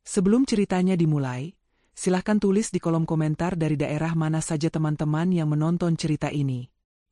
Sebelum ceritanya dimulai, silahkan tulis di kolom komentar dari daerah mana saja teman-teman yang menonton cerita ini.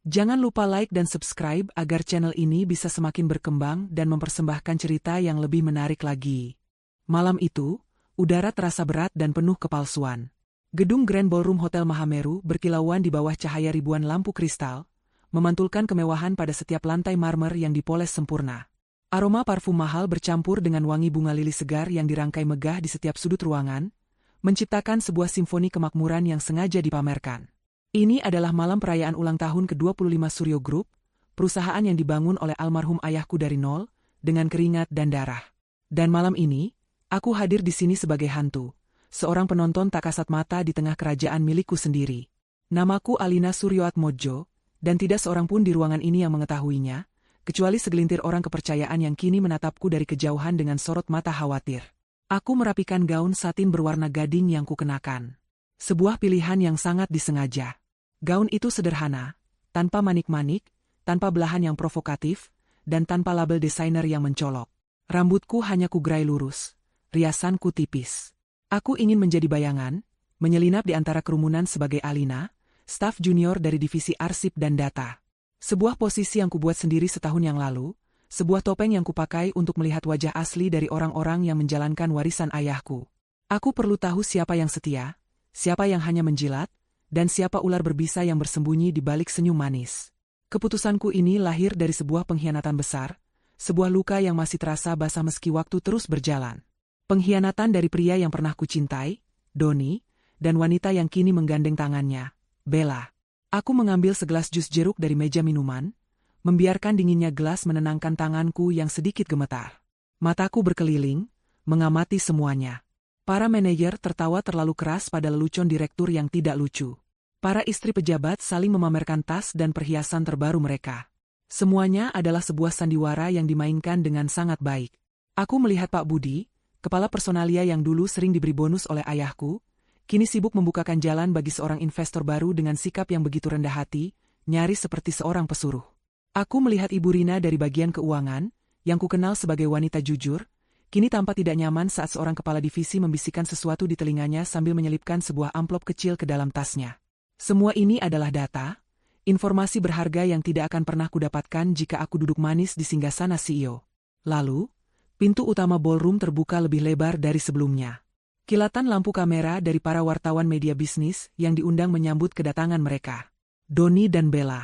Jangan lupa like dan subscribe agar channel ini bisa semakin berkembang dan mempersembahkan cerita yang lebih menarik lagi. Malam itu, udara terasa berat dan penuh kepalsuan. Gedung Grand Ballroom Hotel Mahameru berkilauan di bawah cahaya ribuan lampu kristal, memantulkan kemewahan pada setiap lantai marmer yang dipoles sempurna. Aroma parfum mahal bercampur dengan wangi bunga lili segar yang dirangkai megah di setiap sudut ruangan, menciptakan sebuah simfoni kemakmuran yang sengaja dipamerkan. Ini adalah malam perayaan ulang tahun ke-25 Suryo Group, perusahaan yang dibangun oleh almarhum ayahku dari nol, dengan keringat dan darah. Dan malam ini, aku hadir di sini sebagai hantu, seorang penonton tak kasat mata di tengah kerajaan milikku sendiri. Namaku Alina Suryoatmojo, dan tidak seorang pun di ruangan ini yang mengetahuinya, kecuali segelintir orang kepercayaan yang kini menatapku dari kejauhan dengan sorot mata khawatir. Aku merapikan gaun satin berwarna gading yang kukenakan. Sebuah pilihan yang sangat disengaja. Gaun itu sederhana, tanpa manik-manik, tanpa belahan yang provokatif, dan tanpa label desainer yang mencolok. Rambutku hanya kugerai lurus, riasanku tipis. Aku ingin menjadi bayangan, menyelinap di antara kerumunan sebagai Alina, staf junior dari divisi arsip dan data. Sebuah posisi yang kubuat sendiri setahun yang lalu, sebuah topeng yang kupakai untuk melihat wajah asli dari orang-orang yang menjalankan warisan ayahku. Aku perlu tahu siapa yang setia, siapa yang hanya menjilat, dan siapa ular berbisa yang bersembunyi di balik senyum manis. Keputusanku ini lahir dari sebuah pengkhianatan besar, sebuah luka yang masih terasa basah meski waktu terus berjalan. Pengkhianatan dari pria yang pernah kucintai, Doni, dan wanita yang kini menggandeng tangannya, Bella. Aku mengambil segelas jus jeruk dari meja minuman, membiarkan dinginnya gelas menenangkan tanganku yang sedikit gemetar. Mataku berkeliling, mengamati semuanya. Para manajer tertawa terlalu keras pada lelucon direktur yang tidak lucu. Para istri pejabat saling memamerkan tas dan perhiasan terbaru mereka. Semuanya adalah sebuah sandiwara yang dimainkan dengan sangat baik. Aku melihat Pak Budi, kepala personalia yang dulu sering diberi bonus oleh ayahku, kini sibuk membukakan jalan bagi seorang investor baru dengan sikap yang begitu rendah hati, nyaris seperti seorang pesuruh. Aku melihat Ibu Rina dari bagian keuangan, yang kukenal sebagai wanita jujur, kini tampak tidak nyaman saat seorang kepala divisi membisikkan sesuatu di telinganya sambil menyelipkan sebuah amplop kecil ke dalam tasnya. Semua ini adalah data, informasi berharga yang tidak akan pernah kudapatkan jika aku duduk manis di singgasana CEO. Lalu, pintu utama ballroom terbuka lebih lebar dari sebelumnya. Kilatan lampu kamera dari para wartawan media bisnis yang diundang menyambut kedatangan mereka. Doni dan Bella.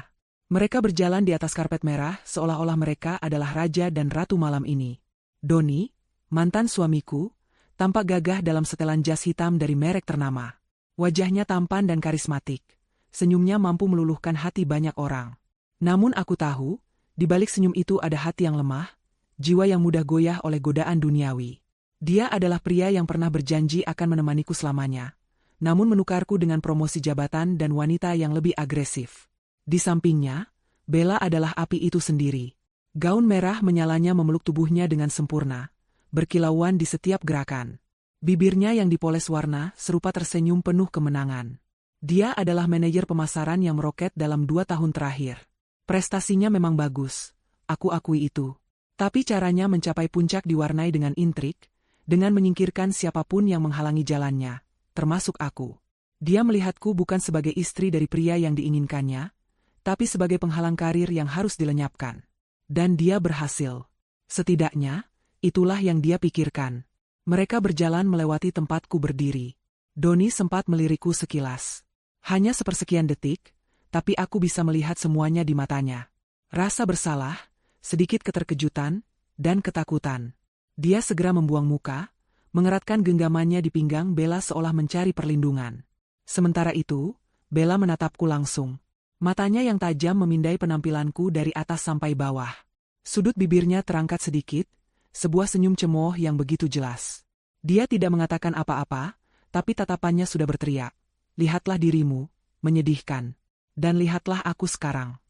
Mereka berjalan di atas karpet merah seolah-olah mereka adalah raja dan ratu malam ini. Doni, mantan suamiku, tampak gagah dalam setelan jas hitam dari merek ternama. Wajahnya tampan dan karismatik. Senyumnya mampu meluluhkan hati banyak orang. Namun aku tahu, di balik senyum itu ada hati yang lemah, jiwa yang mudah goyah oleh godaan duniawi. Dia adalah pria yang pernah berjanji akan menemaniku selamanya, namun menukarku dengan promosi jabatan dan wanita yang lebih agresif. Di sampingnya, Bella adalah api itu sendiri. Gaun merah menyalanya memeluk tubuhnya dengan sempurna, berkilauan di setiap gerakan. Bibirnya yang dipoles warna serupa tersenyum penuh kemenangan. Dia adalah manajer pemasaran yang meroket dalam 2 tahun terakhir. Prestasinya memang bagus, aku akui itu. Tapi caranya mencapai puncak diwarnai dengan intrik, dengan menyingkirkan siapapun yang menghalangi jalannya, termasuk aku. Dia melihatku bukan sebagai istri dari pria yang diinginkannya, tapi sebagai penghalang karir yang harus dilenyapkan. Dan dia berhasil. Setidaknya, itulah yang dia pikirkan. Mereka berjalan melewati tempatku berdiri. Doni sempat melirikku sekilas. Hanya sepersekian detik, tapi aku bisa melihat semuanya di matanya. Rasa bersalah, sedikit keterkejutan, dan ketakutan. Dia segera membuang muka, mengeratkan genggamannya di pinggang Bella seolah mencari perlindungan. Sementara itu, Bella menatapku langsung. Matanya yang tajam memindai penampilanku dari atas sampai bawah. Sudut bibirnya terangkat sedikit, sebuah senyum cemooh yang begitu jelas. Dia tidak mengatakan apa-apa, tapi tatapannya sudah berteriak. Lihatlah dirimu, menyedihkan. Dan lihatlah aku sekarang.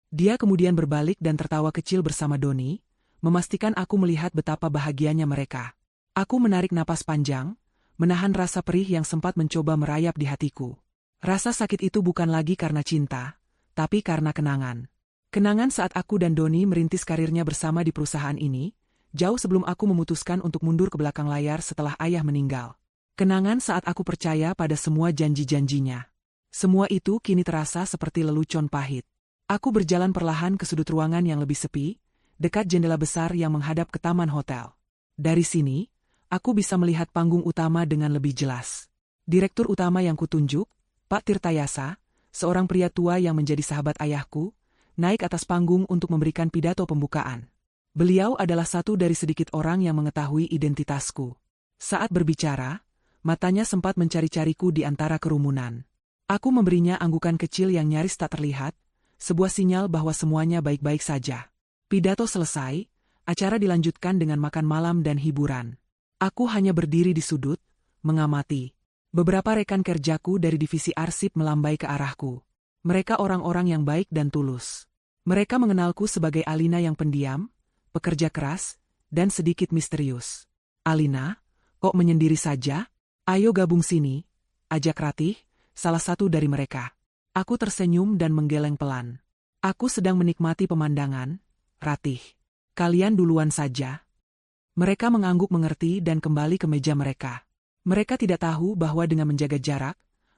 Dia kemudian berbalik dan tertawa kecil bersama Doni, memastikan aku melihat betapa bahagianya mereka. Aku menarik napas panjang, menahan rasa perih yang sempat mencoba merayap di hatiku. Rasa sakit itu bukan lagi karena cinta, tapi karena kenangan. Kenangan saat aku dan Doni merintis karirnya bersama di perusahaan ini, jauh sebelum aku memutuskan untuk mundur ke belakang layar setelah ayah meninggal. Kenangan saat aku percaya pada semua janji-janjinya. Semua itu kini terasa seperti lelucon pahit. Aku berjalan perlahan ke sudut ruangan yang lebih sepi, dekat jendela besar yang menghadap ke taman hotel. Dari sini, aku bisa melihat panggung utama dengan lebih jelas. Direktur utama yang kutunjuk, Pak Tirtayasa, seorang pria tua yang menjadi sahabat ayahku, naik atas panggung untuk memberikan pidato pembukaan. Beliau adalah satu dari sedikit orang yang mengetahui identitasku. Saat berbicara, matanya sempat mencari-cariku di antara kerumunan. Aku memberinya anggukan kecil yang nyaris tak terlihat, sebuah sinyal bahwa semuanya baik-baik saja. Pidato selesai, acara dilanjutkan dengan makan malam dan hiburan. Aku hanya berdiri di sudut, mengamati. Beberapa rekan kerjaku dari divisi arsip melambai ke arahku. Mereka orang-orang yang baik dan tulus. Mereka mengenalku sebagai Alina yang pendiam, pekerja keras, dan sedikit misterius. "Alina, kok menyendiri saja? Ayo gabung sini," ajak Ratih, salah satu dari mereka. Aku tersenyum dan menggeleng pelan. "Aku sedang menikmati pemandangan, Ratih. Kalian duluan saja." Mereka mengangguk mengerti dan kembali ke meja mereka. Mereka tidak tahu bahwa dengan menjaga jarak,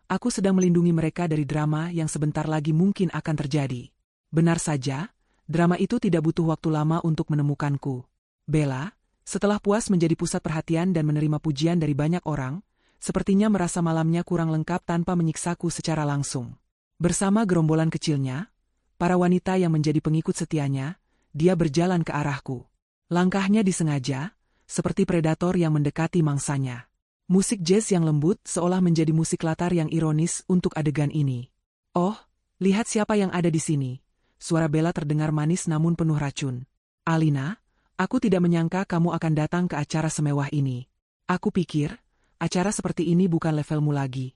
aku sedang melindungi mereka dari drama yang sebentar lagi mungkin akan terjadi. Benar saja, drama itu tidak butuh waktu lama untuk menemukanku. Bella, setelah puas menjadi pusat perhatian dan menerima pujian dari banyak orang, sepertinya merasa malamnya kurang lengkap tanpa menyiksaku secara langsung. Bersama gerombolan kecilnya, para wanita yang menjadi pengikut setianya, dia berjalan ke arahku. Langkahnya disengaja, seperti predator yang mendekati mangsanya. Musik jazz yang lembut seolah menjadi musik latar yang ironis untuk adegan ini. "Oh, lihat siapa yang ada di sini." Suara Bella terdengar manis namun penuh racun. "Alina, aku tidak menyangka kamu akan datang ke acara semewah ini. Aku pikir, acara seperti ini bukan levelmu lagi."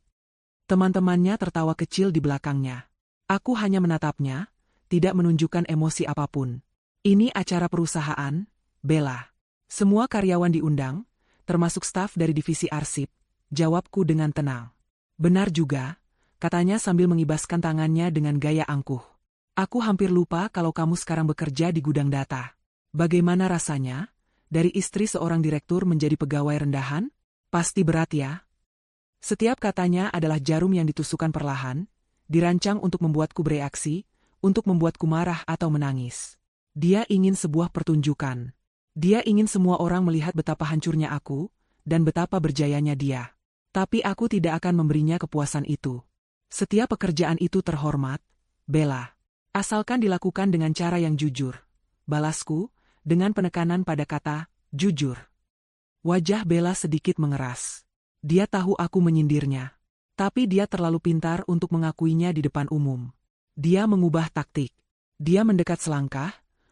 Teman-temannya tertawa kecil di belakangnya. Aku hanya menatapnya, tidak menunjukkan emosi apapun. "Ini acara perusahaan, Bella. Semua karyawan diundang, termasuk staf dari divisi arsip," jawabku dengan tenang. "Benar juga," katanya sambil mengibaskan tangannya dengan gaya angkuh. "Aku hampir lupa kalau kamu sekarang bekerja di gudang data. Bagaimana rasanya, dari istri seorang direktur menjadi pegawai rendahan? Pasti berat ya?" Setiap katanya adalah jarum yang ditusukkan perlahan, dirancang untuk membuatku bereaksi, untuk membuatku marah atau menangis. Dia ingin sebuah pertunjukan. Dia ingin semua orang melihat betapa hancurnya aku, dan betapa berjayanya dia. Tapi aku tidak akan memberinya kepuasan itu. Setiap pekerjaan itu terhormat, Bella. Asalkan dilakukan dengan cara yang jujur. Balasku, dengan penekanan pada kata, jujur. Wajah Bella sedikit mengeras. Dia tahu aku menyindirnya. Tapi dia terlalu pintar untuk mengakuinya di depan umum. Dia mengubah taktik. Dia mendekat selangkah,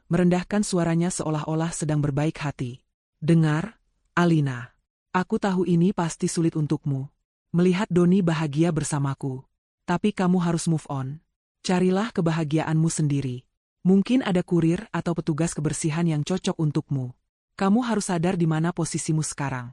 merendahkan suaranya seolah-olah sedang berbaik hati. "Dengar, Alina. Aku tahu ini pasti sulit untukmu. Melihat Doni bahagia bersamaku. Tapi kamu harus move on. Carilah kebahagiaanmu sendiri. Mungkin ada kurir atau petugas kebersihan yang cocok untukmu. Kamu harus sadar di mana posisimu sekarang."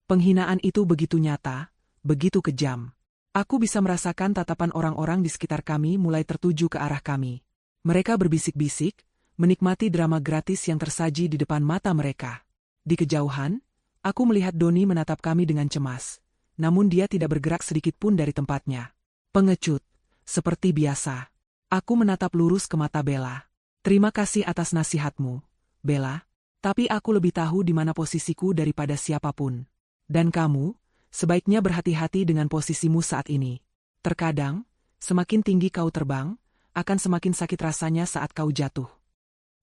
Penghinaan itu begitu nyata, begitu kejam. Aku bisa merasakan tatapan orang-orang di sekitar kami mulai tertuju ke arah kami. Mereka berbisik-bisik, menikmati drama gratis yang tersaji di depan mata mereka. Di kejauhan, aku melihat Doni menatap kami dengan cemas, namun dia tidak bergerak sedikit pun dari tempatnya. Pengecut, seperti biasa. Aku menatap lurus ke mata Bella. "Terima kasih atas nasihatmu, Bella, tapi aku lebih tahu di mana posisiku daripada siapapun. Dan kamu, sebaiknya berhati-hati dengan posisimu saat ini. Terkadang, semakin tinggi kau terbang, akan semakin sakit rasanya saat kau jatuh."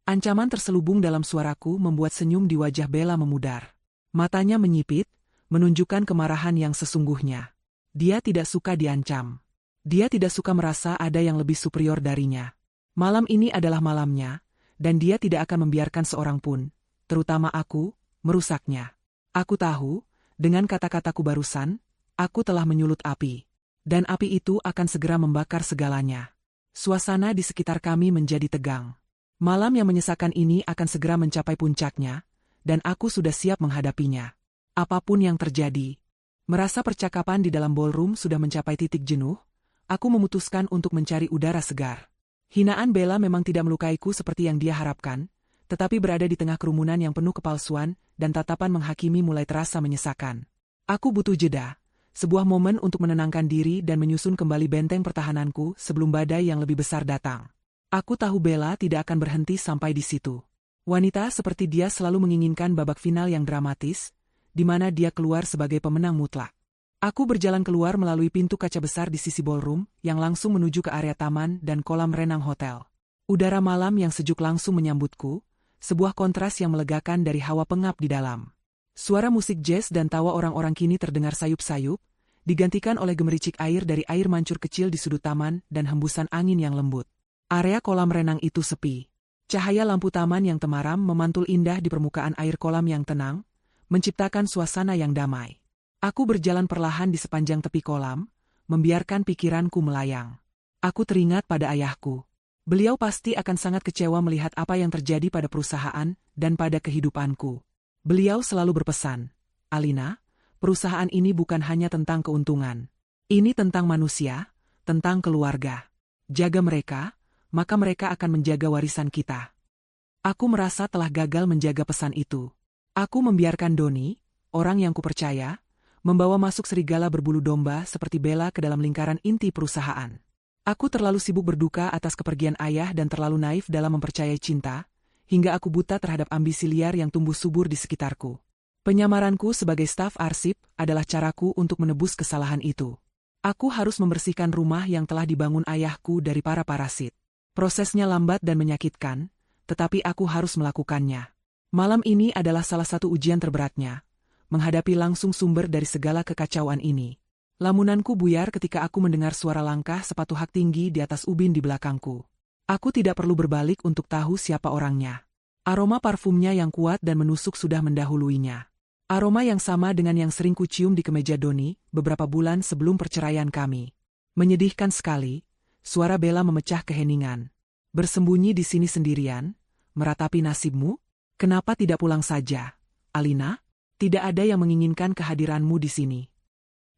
Ancaman terselubung dalam suaraku membuat senyum di wajah Bella memudar. Matanya menyipit, menunjukkan kemarahan yang sesungguhnya. Dia tidak suka diancam. Dia tidak suka merasa ada yang lebih superior darinya. Malam ini adalah malamnya, dan dia tidak akan membiarkan seorang pun, terutama aku, merusaknya. Aku tahu, dengan kata-kataku barusan, aku telah menyulut api. Dan api itu akan segera membakar segalanya. Suasana di sekitar kami menjadi tegang. Malam yang menyesakan ini akan segera mencapai puncaknya, dan aku sudah siap menghadapinya. Apapun yang terjadi. Merasa percakapan di dalam ballroom sudah mencapai titik jenuh, aku memutuskan untuk mencari udara segar. Hinaan Bella memang tidak melukaiku seperti yang dia harapkan, tetapi berada di tengah kerumunan yang penuh kepalsuan dan tatapan menghakimi mulai terasa menyesakan. Aku butuh jeda, sebuah momen untuk menenangkan diri dan menyusun kembali benteng pertahananku sebelum badai yang lebih besar datang. Aku tahu Bella tidak akan berhenti sampai di situ. Wanita seperti dia selalu menginginkan babak final yang dramatis, di mana dia keluar sebagai pemenang mutlak. Aku berjalan keluar melalui pintu kaca besar di sisi ballroom yang langsung menuju ke area taman dan kolam renang hotel. Udara malam yang sejuk langsung menyambutku, sebuah kontras yang melegakan dari hawa pengap di dalam. Suara musik jazz dan tawa orang-orang kini terdengar sayup-sayup, digantikan oleh gemericik air dari air mancur kecil di sudut taman dan hembusan angin yang lembut. Area kolam renang itu sepi. Cahaya lampu taman yang temaram memantul indah di permukaan air kolam yang tenang, menciptakan suasana yang damai. Aku berjalan perlahan di sepanjang tepi kolam, membiarkan pikiranku melayang. Aku teringat pada ayahku. Beliau pasti akan sangat kecewa melihat apa yang terjadi pada perusahaan dan pada kehidupanku. Beliau selalu berpesan, "Alina, perusahaan ini bukan hanya tentang keuntungan. Ini tentang manusia, tentang keluarga. Jaga mereka, maka mereka akan menjaga warisan kita." Aku merasa telah gagal menjaga pesan itu. Aku membiarkan Doni, orang yang kupercaya, membawa masuk serigala berbulu domba seperti Bella ke dalam lingkaran inti perusahaan. Aku terlalu sibuk berduka atas kepergian ayah dan terlalu naif dalam mempercayai cinta, hingga aku buta terhadap ambisi liar yang tumbuh subur di sekitarku. Penyamaranku sebagai staf arsip adalah caraku untuk menebus kesalahan itu. Aku harus membersihkan rumah yang telah dibangun ayahku dari para parasit. Prosesnya lambat dan menyakitkan, tetapi aku harus melakukannya. Malam ini adalah salah satu ujian terberatnya, menghadapi langsung sumber dari segala kekacauan ini. Lamunanku buyar ketika aku mendengar suara langkah sepatu hak tinggi di atas ubin di belakangku. Aku tidak perlu berbalik untuk tahu siapa orangnya. Aroma parfumnya yang kuat dan menusuk sudah mendahuluinya. Aroma yang sama dengan yang sering kucium di kemeja Doni beberapa bulan sebelum perceraian kami. Menyedihkan sekali, suara Bella memecah keheningan. "Bersembunyi di sini sendirian, meratapi nasibmu? Kenapa tidak pulang saja, Alina? Tidak ada yang menginginkan kehadiranmu di sini."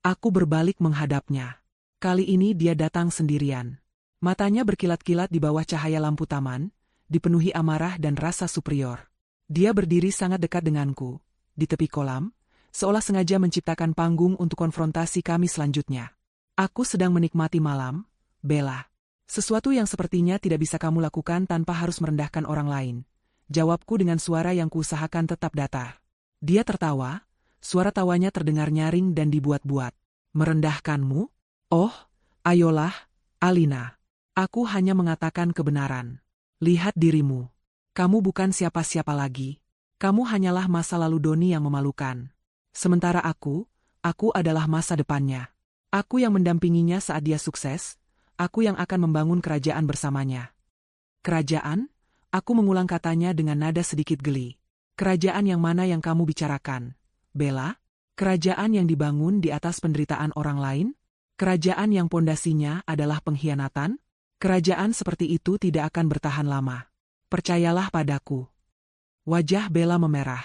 Aku berbalik menghadapnya. Kali ini dia datang sendirian. Matanya berkilat-kilat di bawah cahaya lampu taman, dipenuhi amarah dan rasa superior. Dia berdiri sangat dekat denganku, di tepi kolam, seolah sengaja menciptakan panggung untuk konfrontasi kami selanjutnya. "Aku sedang menikmati malam, Bella. Sesuatu yang sepertinya tidak bisa kamu lakukan tanpa harus merendahkan orang lain," jawabku dengan suara yang kuusahakan tetap datar. Dia tertawa. Suara tawanya terdengar nyaring dan dibuat-buat. "Merendahkanmu? Oh, ayolah, Alina. Aku hanya mengatakan kebenaran. Lihat dirimu. Kamu bukan siapa-siapa lagi. Kamu hanyalah masa lalu Doni yang memalukan. Sementara aku adalah masa depannya. Aku yang mendampinginya saat dia sukses, aku yang akan membangun kerajaan bersamanya." "Kerajaan?" Aku mengulang katanya dengan nada sedikit geli. "Kerajaan yang mana yang kamu bicarakan, Bella? Kerajaan yang dibangun di atas penderitaan orang lain? Kerajaan yang pondasinya adalah pengkhianatan? Kerajaan seperti itu tidak akan bertahan lama. Percayalah padaku." Wajah Bella memerah.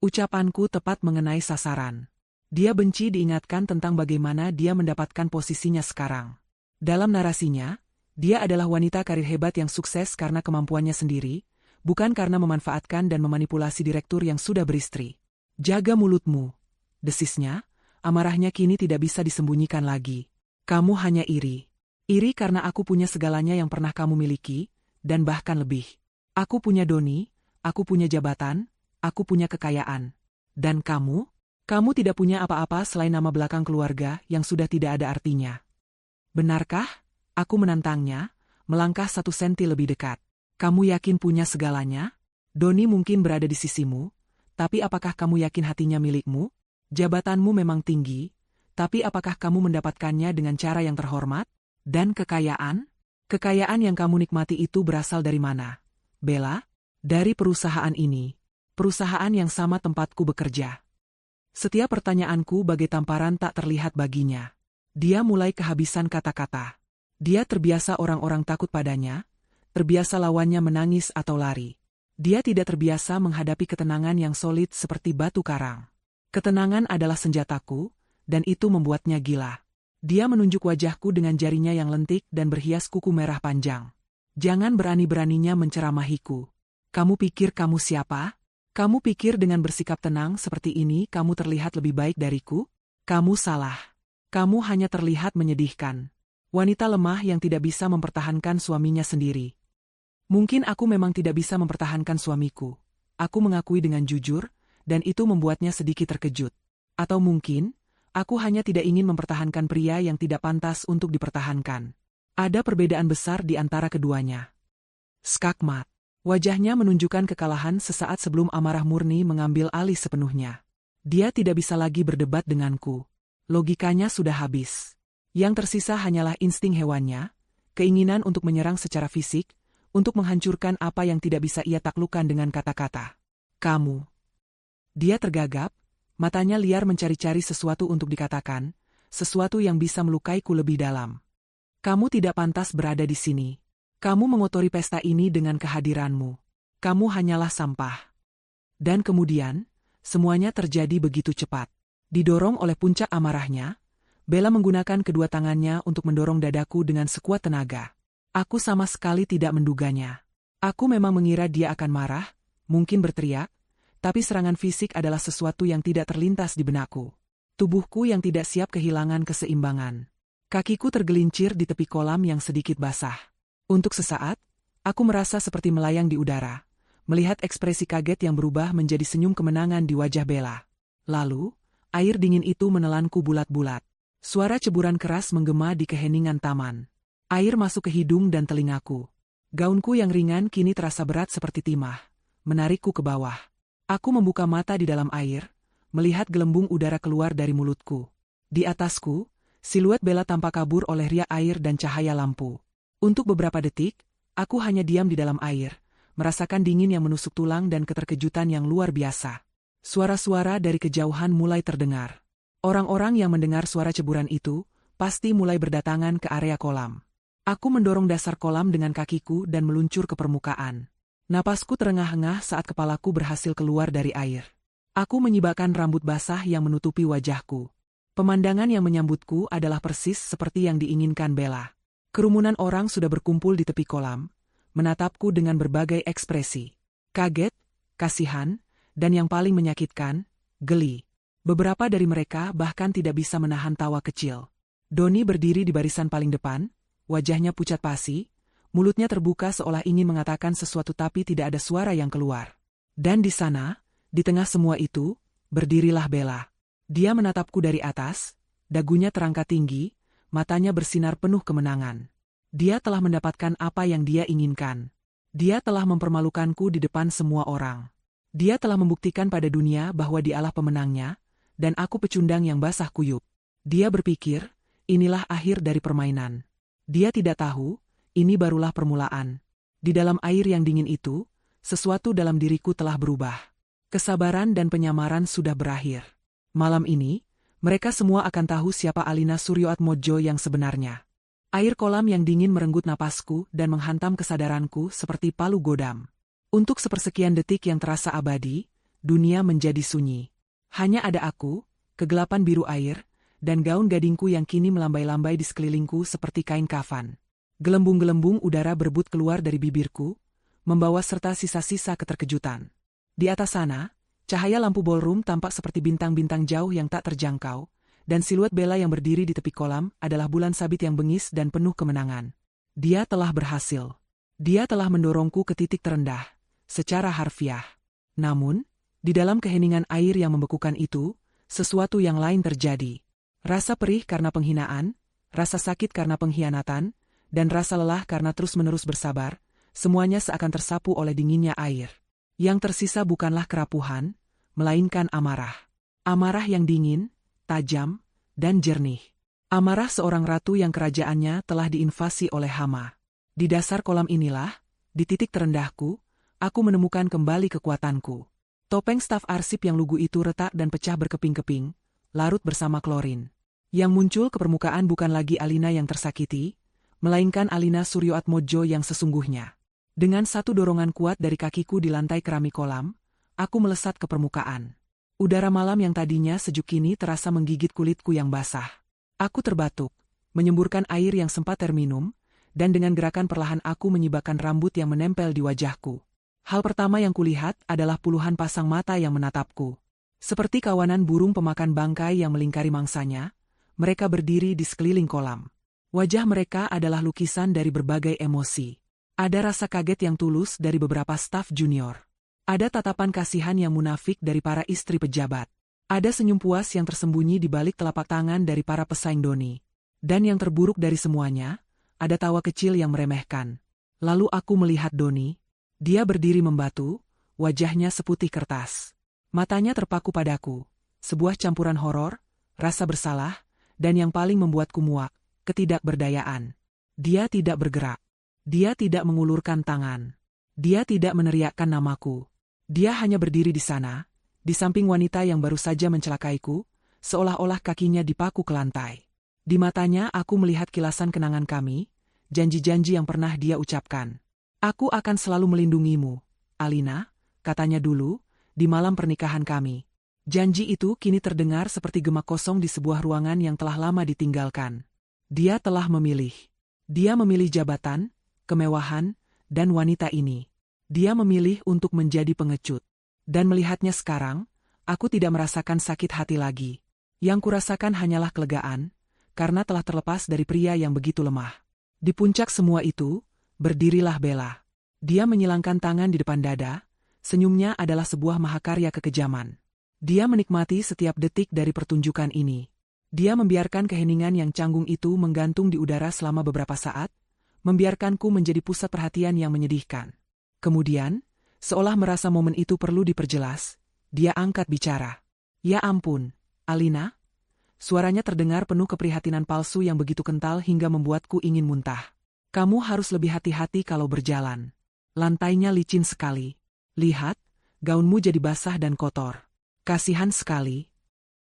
Ucapanku tepat mengenai sasaran. Dia benci diingatkan tentang bagaimana dia mendapatkan posisinya sekarang. Dalam narasinya, dia adalah wanita karir hebat yang sukses karena kemampuannya sendiri, bukan karena memanfaatkan dan memanipulasi direktur yang sudah beristri. "Jaga mulutmu," desisnya, amarahnya kini tidak bisa disembunyikan lagi. "Kamu hanya iri. Iri karena aku punya segalanya yang pernah kamu miliki, dan bahkan lebih. Aku punya Doni, aku punya jabatan, aku punya kekayaan. Dan kamu tidak punya apa-apa selain nama belakang keluarga yang sudah tidak ada artinya." "Benarkah?" Aku menantangnya, melangkah 1 senti lebih dekat. "Kamu yakin punya segalanya? Doni mungkin berada di sisimu, tapi apakah kamu yakin hatinya milikmu? Jabatanmu memang tinggi, tapi apakah kamu mendapatkannya dengan cara yang terhormat? Dan kekayaan? Kekayaan yang kamu nikmati itu berasal dari mana, Bella?" "Dari perusahaan ini. Perusahaan yang sama tempatku bekerja." Setiap pertanyaanku bagai tamparan tak terlihat baginya. Dia mulai kehabisan kata-kata. Dia terbiasa orang-orang takut padanya, terbiasa lawannya menangis atau lari. Dia tidak terbiasa menghadapi ketenangan yang solid seperti batu karang. Ketenangan adalah senjataku, dan itu membuatnya gila. Dia menunjuk wajahku dengan jarinya yang lentik dan berhias kuku merah panjang. "Jangan berani-beraninya menceramahiku. Kamu pikir kamu siapa? Kamu pikir dengan bersikap tenang seperti ini kamu terlihat lebih baik dariku? Kamu salah. Kamu hanya terlihat menyedihkan. Wanita lemah yang tidak bisa mempertahankan suaminya sendiri. Mungkin aku memang tidak bisa mempertahankan suamiku. Aku mengakui dengan jujur, dan itu membuatnya sedikit terkejut. Atau mungkin, aku hanya tidak ingin mempertahankan pria yang tidak pantas untuk dipertahankan. Ada perbedaan besar di antara keduanya. Skakmat. Wajahnya menunjukkan kekalahan sesaat sebelum amarah murni mengambil alih sepenuhnya. Dia tidak bisa lagi berdebat denganku. Logikanya sudah habis. Yang tersisa hanyalah insting hewannya, keinginan untuk menyerang secara fisik, untuk menghancurkan apa yang tidak bisa ia taklukkan dengan kata-kata. Kamu. Dia tergagap, matanya liar mencari-cari sesuatu untuk dikatakan, sesuatu yang bisa melukaiku lebih dalam. Kamu tidak pantas berada di sini. Kamu mengotori pesta ini dengan kehadiranmu. Kamu hanyalah sampah. Dan kemudian, semuanya terjadi begitu cepat. Didorong oleh puncak amarahnya, Bella menggunakan kedua tangannya untuk mendorong dadaku dengan sekuat tenaga. Aku sama sekali tidak menduganya. Aku memang mengira dia akan marah, mungkin berteriak, tapi serangan fisik adalah sesuatu yang tidak terlintas di benakku. Tubuhku yang tidak siap kehilangan keseimbangan. Kakiku tergelincir di tepi kolam yang sedikit basah. Untuk sesaat, aku merasa seperti melayang di udara, melihat ekspresi kaget yang berubah menjadi senyum kemenangan di wajah Bella. Lalu, air dingin itu menelanku bulat-bulat. Suara ceburan keras menggema di keheningan taman. Air masuk ke hidung dan telingaku. Gaunku yang ringan kini terasa berat seperti timah, menarikku ke bawah. Aku membuka mata di dalam air, melihat gelembung udara keluar dari mulutku. Di atasku, siluet Bella tampak kabur oleh riak air dan cahaya lampu. Untuk beberapa detik, aku hanya diam di dalam air, merasakan dingin yang menusuk tulang dan keterkejutan yang luar biasa. Suara-suara dari kejauhan mulai terdengar. Orang-orang yang mendengar suara ceburan itu, pasti mulai berdatangan ke area kolam. Aku mendorong dasar kolam dengan kakiku dan meluncur ke permukaan. Napasku terengah-engah saat kepalaku berhasil keluar dari air. Aku menyibakkan rambut basah yang menutupi wajahku. Pemandangan yang menyambutku adalah persis seperti yang diinginkan Bella. Kerumunan orang sudah berkumpul di tepi kolam, menatapku dengan berbagai ekspresi. Kaget, kasihan, dan yang paling menyakitkan, geli. Beberapa dari mereka bahkan tidak bisa menahan tawa kecil. Doni berdiri di barisan paling depan, wajahnya pucat pasi, mulutnya terbuka seolah ingin mengatakan sesuatu tapi tidak ada suara yang keluar. Dan di sana, di tengah semua itu, berdirilah Bella. Dia menatapku dari atas, dagunya terangkat tinggi, matanya bersinar penuh kemenangan. Dia telah mendapatkan apa yang dia inginkan. Dia telah mempermalukanku di depan semua orang. Dia telah membuktikan pada dunia bahwa dialah pemenangnya, dan aku pecundang yang basah kuyup. Dia berpikir, inilah akhir dari permainan. Dia tidak tahu, ini barulah permulaan. Di dalam air yang dingin itu, sesuatu dalam diriku telah berubah. Kesabaran dan penyamaran sudah berakhir. Malam ini, mereka semua akan tahu siapa Alina Suryoatmojo yang sebenarnya. Air kolam yang dingin merenggut napasku dan menghantam kesadaranku seperti palu godam. Untuk sepersekian detik yang terasa abadi, dunia menjadi sunyi. Hanya ada aku, kegelapan biru air, dan gaun gadingku yang kini melambai-lambai di sekelilingku seperti kain kafan. Gelembung-gelembung udara berebut keluar dari bibirku, membawa serta sisa-sisa keterkejutan. Di atas sana, cahaya lampu ballroom tampak seperti bintang-bintang jauh yang tak terjangkau, dan siluet Bella yang berdiri di tepi kolam adalah bulan sabit yang bengis dan penuh kemenangan. Dia telah berhasil. Dia telah mendorongku ke titik terendah, secara harfiah. Namun, di dalam keheningan air yang membekukan itu, sesuatu yang lain terjadi. Rasa perih karena penghinaan, rasa sakit karena pengkhianatan, dan rasa lelah karena terus-menerus bersabar, semuanya seakan tersapu oleh dinginnya air. Yang tersisa bukanlah kerapuhan, melainkan amarah. Amarah yang dingin, tajam, dan jernih. Amarah seorang ratu yang kerajaannya telah diinvasi oleh hama. Di dasar kolam inilah, di titik terendahku, aku menemukan kembali kekuatanku. Topeng staf arsip yang lugu itu retak dan pecah berkeping-keping, larut bersama klorin. Yang muncul ke permukaan bukan lagi Alina yang tersakiti, melainkan Alina Suryoatmojo yang sesungguhnya. Dengan satu dorongan kuat dari kakiku di lantai keramik kolam, aku melesat ke permukaan. Udara malam yang tadinya sejuk kini terasa menggigit kulitku yang basah. Aku terbatuk, menyemburkan air yang sempat terminum, dan dengan gerakan perlahan aku menyibakkan rambut yang menempel di wajahku. Hal pertama yang kulihat adalah puluhan pasang mata yang menatapku. Seperti kawanan burung pemakan bangkai yang melingkari mangsanya, mereka berdiri di sekeliling kolam. Wajah mereka adalah lukisan dari berbagai emosi. Ada rasa kaget yang tulus dari beberapa staf junior. Ada tatapan kasihan yang munafik dari para istri pejabat. Ada senyum puas yang tersembunyi di balik telapak tangan dari para pesaing Doni. Dan yang terburuk dari semuanya, ada tawa kecil yang meremehkan. Lalu aku melihat Doni. Dia berdiri membatu, wajahnya seputih kertas. Matanya terpaku padaku. Sebuah campuran horor, rasa bersalah, dan yang paling membuatku muak, ketidakberdayaan. Dia tidak bergerak. Dia tidak mengulurkan tangan. Dia tidak meneriakkan namaku. Dia hanya berdiri di sana, di samping wanita yang baru saja mencelakaiku, seolah-olah kakinya dipaku ke lantai. Di matanya aku melihat kilasan kenangan kami, janji-janji yang pernah dia ucapkan. Aku akan selalu melindungimu, Alina, katanya dulu, di malam pernikahan kami. Janji itu kini terdengar seperti gema kosong di sebuah ruangan yang telah lama ditinggalkan. Dia telah memilih. Dia memilih jabatan, kemewahan, dan wanita ini. Dia memilih untuk menjadi pengecut. Dan melihatnya sekarang, aku tidak merasakan sakit hati lagi. Yang kurasakan hanyalah kelegaan, karena telah terlepas dari pria yang begitu lemah. Di puncak semua itu, berdirilah Bella. Dia menyilangkan tangan di depan dada, senyumnya adalah sebuah mahakarya kekejaman. Dia menikmati setiap detik dari pertunjukan ini. Dia membiarkan keheningan yang canggung itu menggantung di udara selama beberapa saat, membiarkanku menjadi pusat perhatian yang menyedihkan. Kemudian, seolah merasa momen itu perlu diperjelas, dia angkat bicara. Ya ampun, Alina. Suaranya terdengar penuh keprihatinan palsu yang begitu kental hingga membuatku ingin muntah. Kamu harus lebih hati-hati kalau berjalan. Lantainya licin sekali. Lihat, gaunmu jadi basah dan kotor. Kasihan sekali.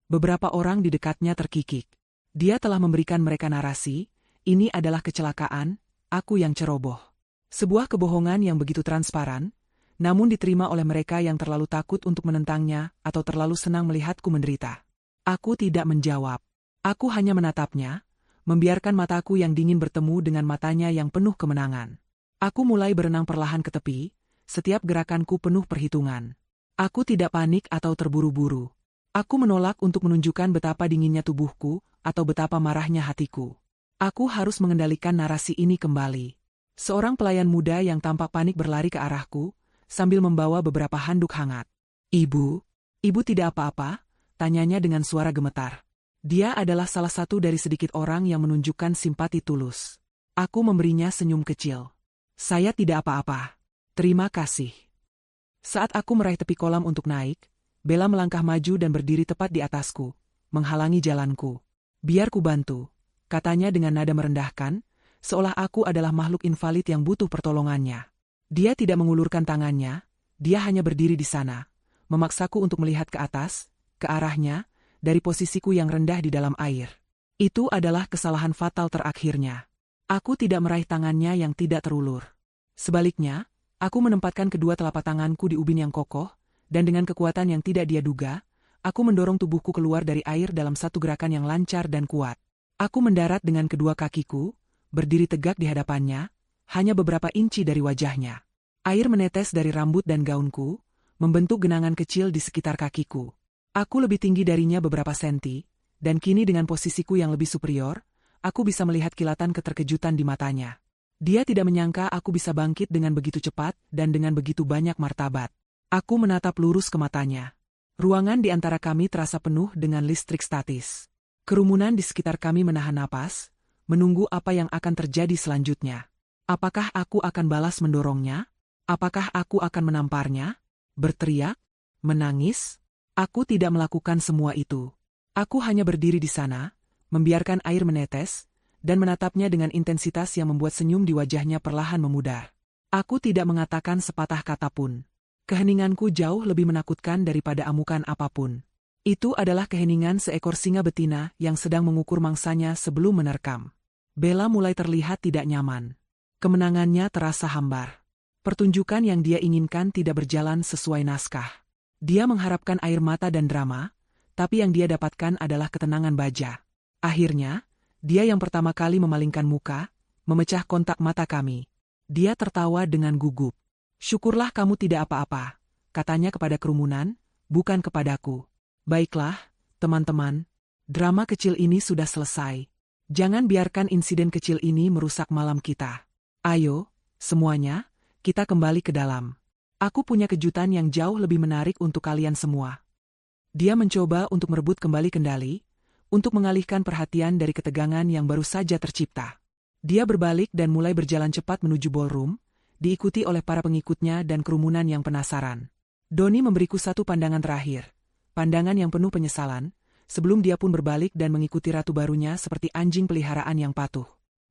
Beberapa orang di dekatnya terkikik. Dia telah memberikan mereka narasi, ini adalah kecelakaan, aku yang ceroboh. Sebuah kebohongan yang begitu transparan, namun diterima oleh mereka yang terlalu takut untuk menentangnya atau terlalu senang melihatku menderita. Aku tidak menjawab. Aku hanya menatapnya, membiarkan mataku yang dingin bertemu dengan matanya yang penuh kemenangan. Aku mulai berenang perlahan ke tepi, setiap gerakanku penuh perhitungan. Aku tidak panik atau terburu-buru. Aku menolak untuk menunjukkan betapa dinginnya tubuhku atau betapa marahnya hatiku. Aku harus mengendalikan narasi ini kembali. Seorang pelayan muda yang tampak panik berlari ke arahku, sambil membawa beberapa handuk hangat. Ibu tidak apa-apa?" tanyanya dengan suara gemetar. Dia adalah salah satu dari sedikit orang yang menunjukkan simpati tulus. Aku memberinya senyum kecil. "Saya tidak apa-apa. Terima kasih." Saat aku meraih tepi kolam untuk naik, Bella melangkah maju dan berdiri tepat di atasku, menghalangi jalanku. "Biar ku bantu," katanya dengan nada merendahkan, seolah aku adalah makhluk invalid yang butuh pertolongannya. Dia tidak mengulurkan tangannya, dia hanya berdiri di sana, memaksaku untuk melihat ke atas, ke arahnya, dari posisiku yang rendah di dalam air. Itu adalah kesalahan fatal terakhirnya. Aku tidak meraih tangannya yang tidak terulur. Sebaliknya, aku menempatkan kedua telapak tanganku di ubin yang kokoh, dan dengan kekuatan yang tidak dia duga, aku mendorong tubuhku keluar dari air dalam satu gerakan yang lancar dan kuat. Aku mendarat dengan kedua kakiku, berdiri tegak di hadapannya, hanya beberapa inci dari wajahnya. Air menetes dari rambut dan gaunku, membentuk genangan kecil di sekitar kakiku. Aku lebih tinggi darinya beberapa senti, dan kini dengan posisiku yang lebih superior, aku bisa melihat kilatan keterkejutan di matanya. Dia tidak menyangka aku bisa bangkit dengan begitu cepat dan dengan begitu banyak martabat. Aku menatap lurus ke matanya. Ruangan di antara kami terasa penuh dengan listrik statis. Kerumunan di sekitar kami menahan napas, menunggu apa yang akan terjadi selanjutnya. Apakah aku akan balas mendorongnya? Apakah aku akan menamparnya? Berteriak? Menangis? Aku tidak melakukan semua itu. Aku hanya berdiri di sana, membiarkan air menetes, dan menatapnya dengan intensitas yang membuat senyum di wajahnya perlahan memudar. Aku tidak mengatakan sepatah kata pun. Keheninganku jauh lebih menakutkan daripada amukan apapun. Itu adalah keheningan seekor singa betina yang sedang mengukur mangsanya sebelum menerkam. Bella mulai terlihat tidak nyaman. Kemenangannya terasa hambar. Pertunjukan yang dia inginkan tidak berjalan sesuai naskah. Dia mengharapkan air mata dan drama, tapi yang dia dapatkan adalah ketenangan baja. Akhirnya, dia yang pertama kali memalingkan muka, memecah kontak mata kami. Dia tertawa dengan gugup. Syukurlah kamu tidak apa-apa, katanya kepada kerumunan, bukan kepadaku. Baiklah, teman-teman, drama kecil ini sudah selesai. Jangan biarkan insiden kecil ini merusak malam kita. Ayo, semuanya, kita kembali ke dalam. Aku punya kejutan yang jauh lebih menarik untuk kalian semua. Dia mencoba untuk merebut kembali kendali, untuk mengalihkan perhatian dari ketegangan yang baru saja tercipta. Dia berbalik dan mulai berjalan cepat menuju ballroom, diikuti oleh para pengikutnya dan kerumunan yang penasaran. Doni memberiku satu pandangan terakhir, pandangan yang penuh penyesalan, sebelum dia pun berbalik dan mengikuti ratu barunya seperti anjing peliharaan yang patuh.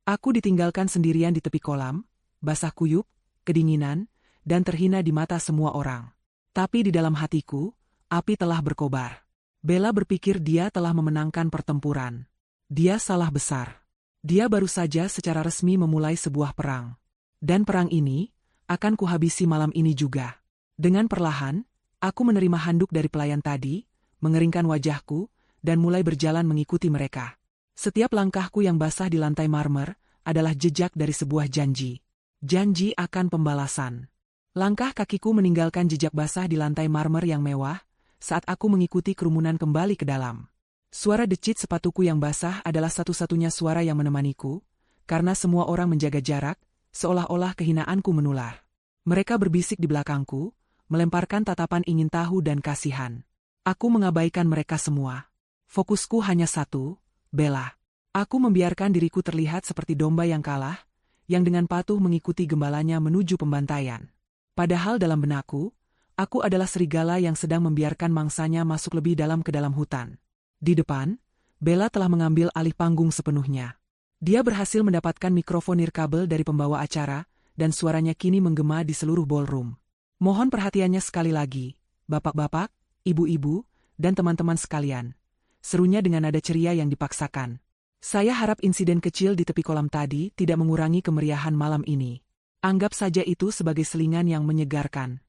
Aku ditinggalkan sendirian di tepi kolam, basah kuyup, kedinginan, dan terhina di mata semua orang. Tapi di dalam hatiku, api telah berkobar. Bella berpikir dia telah memenangkan pertempuran. Dia salah besar. Dia baru saja secara resmi memulai sebuah perang. Dan perang ini akan kuhabisi malam ini juga. Dengan perlahan, aku menerima handuk dari pelayan tadi, mengeringkan wajahku, dan mulai berjalan mengikuti mereka. Setiap langkahku yang basah di lantai marmer adalah jejak dari sebuah janji. Janji akan pembalasan. Langkah kakiku meninggalkan jejak basah di lantai marmer yang mewah, saat aku mengikuti kerumunan kembali ke dalam. Suara decit sepatuku yang basah adalah satu-satunya suara yang menemaniku, karena semua orang menjaga jarak, seolah-olah kehinaanku menular. Mereka berbisik di belakangku, melemparkan tatapan ingin tahu dan kasihan. Aku mengabaikan mereka semua. Fokusku hanya satu, Bella. Aku membiarkan diriku terlihat seperti domba yang kalah, yang dengan patuh mengikuti gembalanya menuju pembantaian. Padahal dalam benakku, aku adalah serigala yang sedang membiarkan mangsanya masuk lebih dalam ke dalam hutan. Di depan, Bella telah mengambil alih panggung sepenuhnya. Dia berhasil mendapatkan mikrofon nirkabel dari pembawa acara, dan suaranya kini menggema di seluruh ballroom. Mohon perhatiannya sekali lagi, bapak-bapak, ibu-ibu, dan teman-teman sekalian. Serunya dengan nada ceria yang dipaksakan. Saya harap insiden kecil di tepi kolam tadi tidak mengurangi kemeriahan malam ini. Anggap saja itu sebagai selingan yang menyegarkan.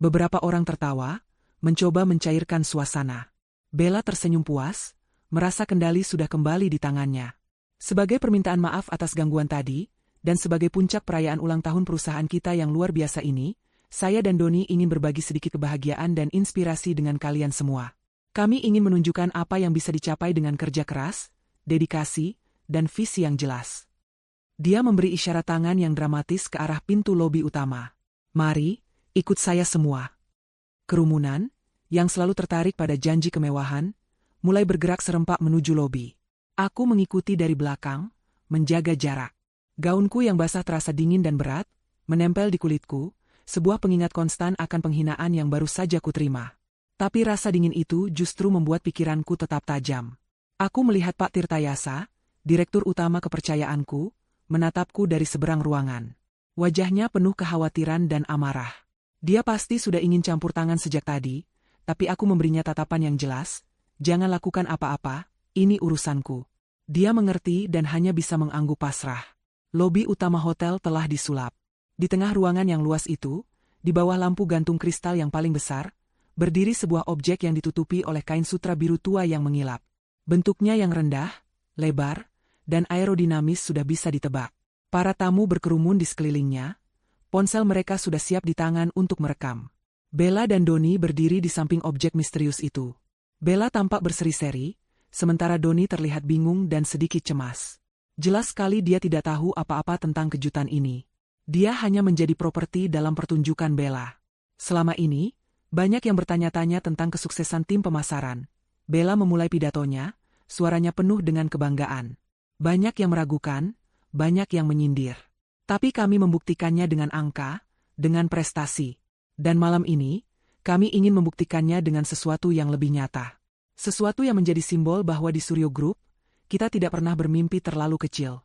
Beberapa orang tertawa, mencoba mencairkan suasana. Bella tersenyum puas, merasa kendali sudah kembali di tangannya. Sebagai permintaan maaf atas gangguan tadi, dan sebagai puncak perayaan ulang tahun perusahaan kita yang luar biasa ini, saya dan Doni ingin berbagi sedikit kebahagiaan dan inspirasi dengan kalian semua. Kami ingin menunjukkan apa yang bisa dicapai dengan kerja keras, dedikasi, dan visi yang jelas. Dia memberi isyarat tangan yang dramatis ke arah pintu lobi utama. Mari, ikut saya semua. Kerumunan, yang selalu tertarik pada janji kemewahan, mulai bergerak serempak menuju lobi. Aku mengikuti dari belakang, menjaga jarak. Gaunku yang basah terasa dingin dan berat, menempel di kulitku, sebuah pengingat konstan akan penghinaan yang baru saja kuterima. Tapi rasa dingin itu justru membuat pikiranku tetap tajam. Aku melihat Pak Tirtayasa, direktur utama kepercayaanku, menatapku dari seberang ruangan. Wajahnya penuh kekhawatiran dan amarah. Dia pasti sudah ingin campur tangan sejak tadi, tapi aku memberinya tatapan yang jelas, jangan lakukan apa-apa, ini urusanku. Dia mengerti dan hanya bisa mengangguk pasrah. Lobi utama hotel telah disulap. Di tengah ruangan yang luas itu, di bawah lampu gantung kristal yang paling besar, berdiri sebuah objek yang ditutupi oleh kain sutra biru tua yang mengilap. Bentuknya yang rendah, lebar, dan aerodinamis sudah bisa ditebak. Para tamu berkerumun di sekelilingnya, ponsel mereka sudah siap di tangan untuk merekam. Bella dan Doni berdiri di samping objek misterius itu. Bella tampak berseri-seri, sementara Doni terlihat bingung dan sedikit cemas. Jelas sekali dia tidak tahu apa-apa tentang kejutan ini. Dia hanya menjadi properti dalam pertunjukan Bella. Selama ini, banyak yang bertanya-tanya tentang kesuksesan tim pemasaran. Bella memulai pidatonya, suaranya penuh dengan kebanggaan. Banyak yang meragukan, banyak yang menyindir. Tapi kami membuktikannya dengan angka, dengan prestasi. Dan malam ini, kami ingin membuktikannya dengan sesuatu yang lebih nyata. Sesuatu yang menjadi simbol bahwa di Suryo Group, kita tidak pernah bermimpi terlalu kecil.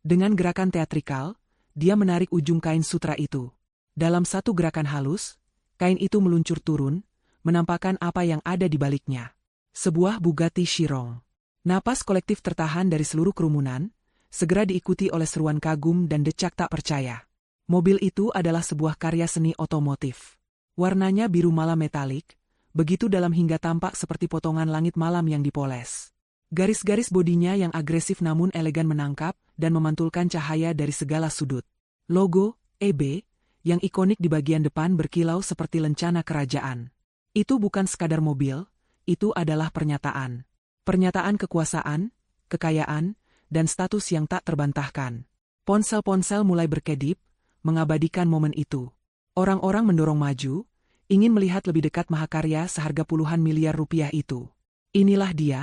Dengan gerakan teatrikal, dia menarik ujung kain sutra itu. Dalam satu gerakan halus, kain itu meluncur turun, menampakkan apa yang ada di baliknya. Sebuah Bugatti Chiron. Napas kolektif tertahan dari seluruh kerumunan, segera diikuti oleh seruan kagum dan decak tak percaya. Mobil itu adalah sebuah karya seni otomotif. Warnanya biru malam metalik, begitu dalam hingga tampak seperti potongan langit malam yang dipoles. Garis-garis bodinya yang agresif namun elegan menangkap dan memantulkan cahaya dari segala sudut. Logo, EB, yang ikonik di bagian depan berkilau seperti lencana kerajaan. Itu bukan sekadar mobil, itu adalah pernyataan. Pernyataan kekuasaan, kekayaan, dan status yang tak terbantahkan. Ponsel-ponsel mulai berkedip, mengabadikan momen itu. Orang-orang mendorong maju, ingin melihat lebih dekat mahakarya seharga puluhan miliar rupiah itu. Inilah dia,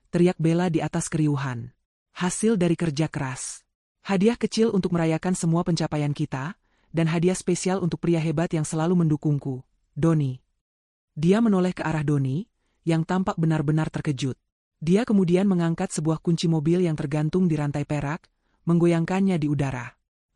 teriak Bella di atas keriuhan. Hasil dari kerja keras. Hadiah kecil untuk merayakan semua pencapaian kita, dan hadiah spesial untuk pria hebat yang selalu mendukungku, Doni. Dia menoleh ke arah Doni, yang tampak benar-benar terkejut. Dia kemudian mengangkat sebuah kunci mobil yang tergantung di rantai perak, menggoyangkannya di udara.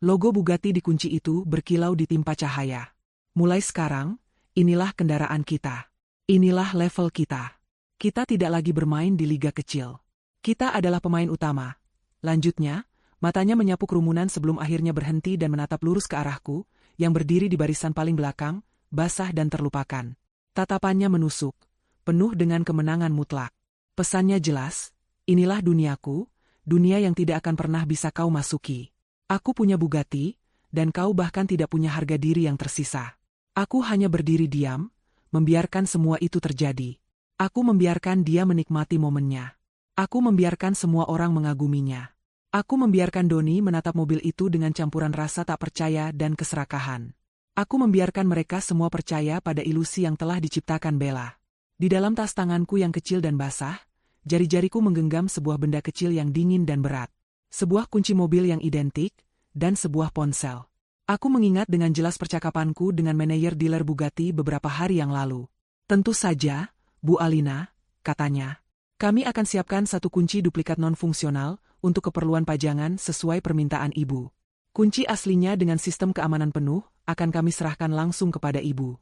Logo Bugatti di kunci itu berkilau ditimpa cahaya. Mulai sekarang, inilah kendaraan kita. Inilah level kita. Kita tidak lagi bermain di liga kecil. Kita adalah pemain utama. Lanjutnya, matanya menyapu kerumunan sebelum akhirnya berhenti dan menatap lurus ke arahku, yang berdiri di barisan paling belakang, basah dan terlupakan. Tatapannya menusuk, penuh dengan kemenangan mutlak. Pesannya jelas, inilah duniaku, dunia yang tidak akan pernah bisa kau masuki. Aku punya Bugatti, dan kau bahkan tidak punya harga diri yang tersisa. Aku hanya berdiri diam, membiarkan semua itu terjadi. Aku membiarkan dia menikmati momennya. Aku membiarkan semua orang mengaguminya. Aku membiarkan Doni menatap mobil itu dengan campuran rasa tak percaya dan keserakahan. Aku membiarkan mereka semua percaya pada ilusi yang telah diciptakan Bella. Di dalam tas tanganku yang kecil dan basah, jari-jariku menggenggam sebuah benda kecil yang dingin dan berat. Sebuah kunci mobil yang identik, dan sebuah ponsel. Aku mengingat dengan jelas percakapanku dengan manajer dealer Bugatti beberapa hari yang lalu. Tentu saja, Bu Alina, katanya. Kami akan siapkan satu kunci duplikat non-fungsional untuk keperluan pajangan sesuai permintaan Ibu. Kunci aslinya dengan sistem keamanan penuh akan kami serahkan langsung kepada Ibu.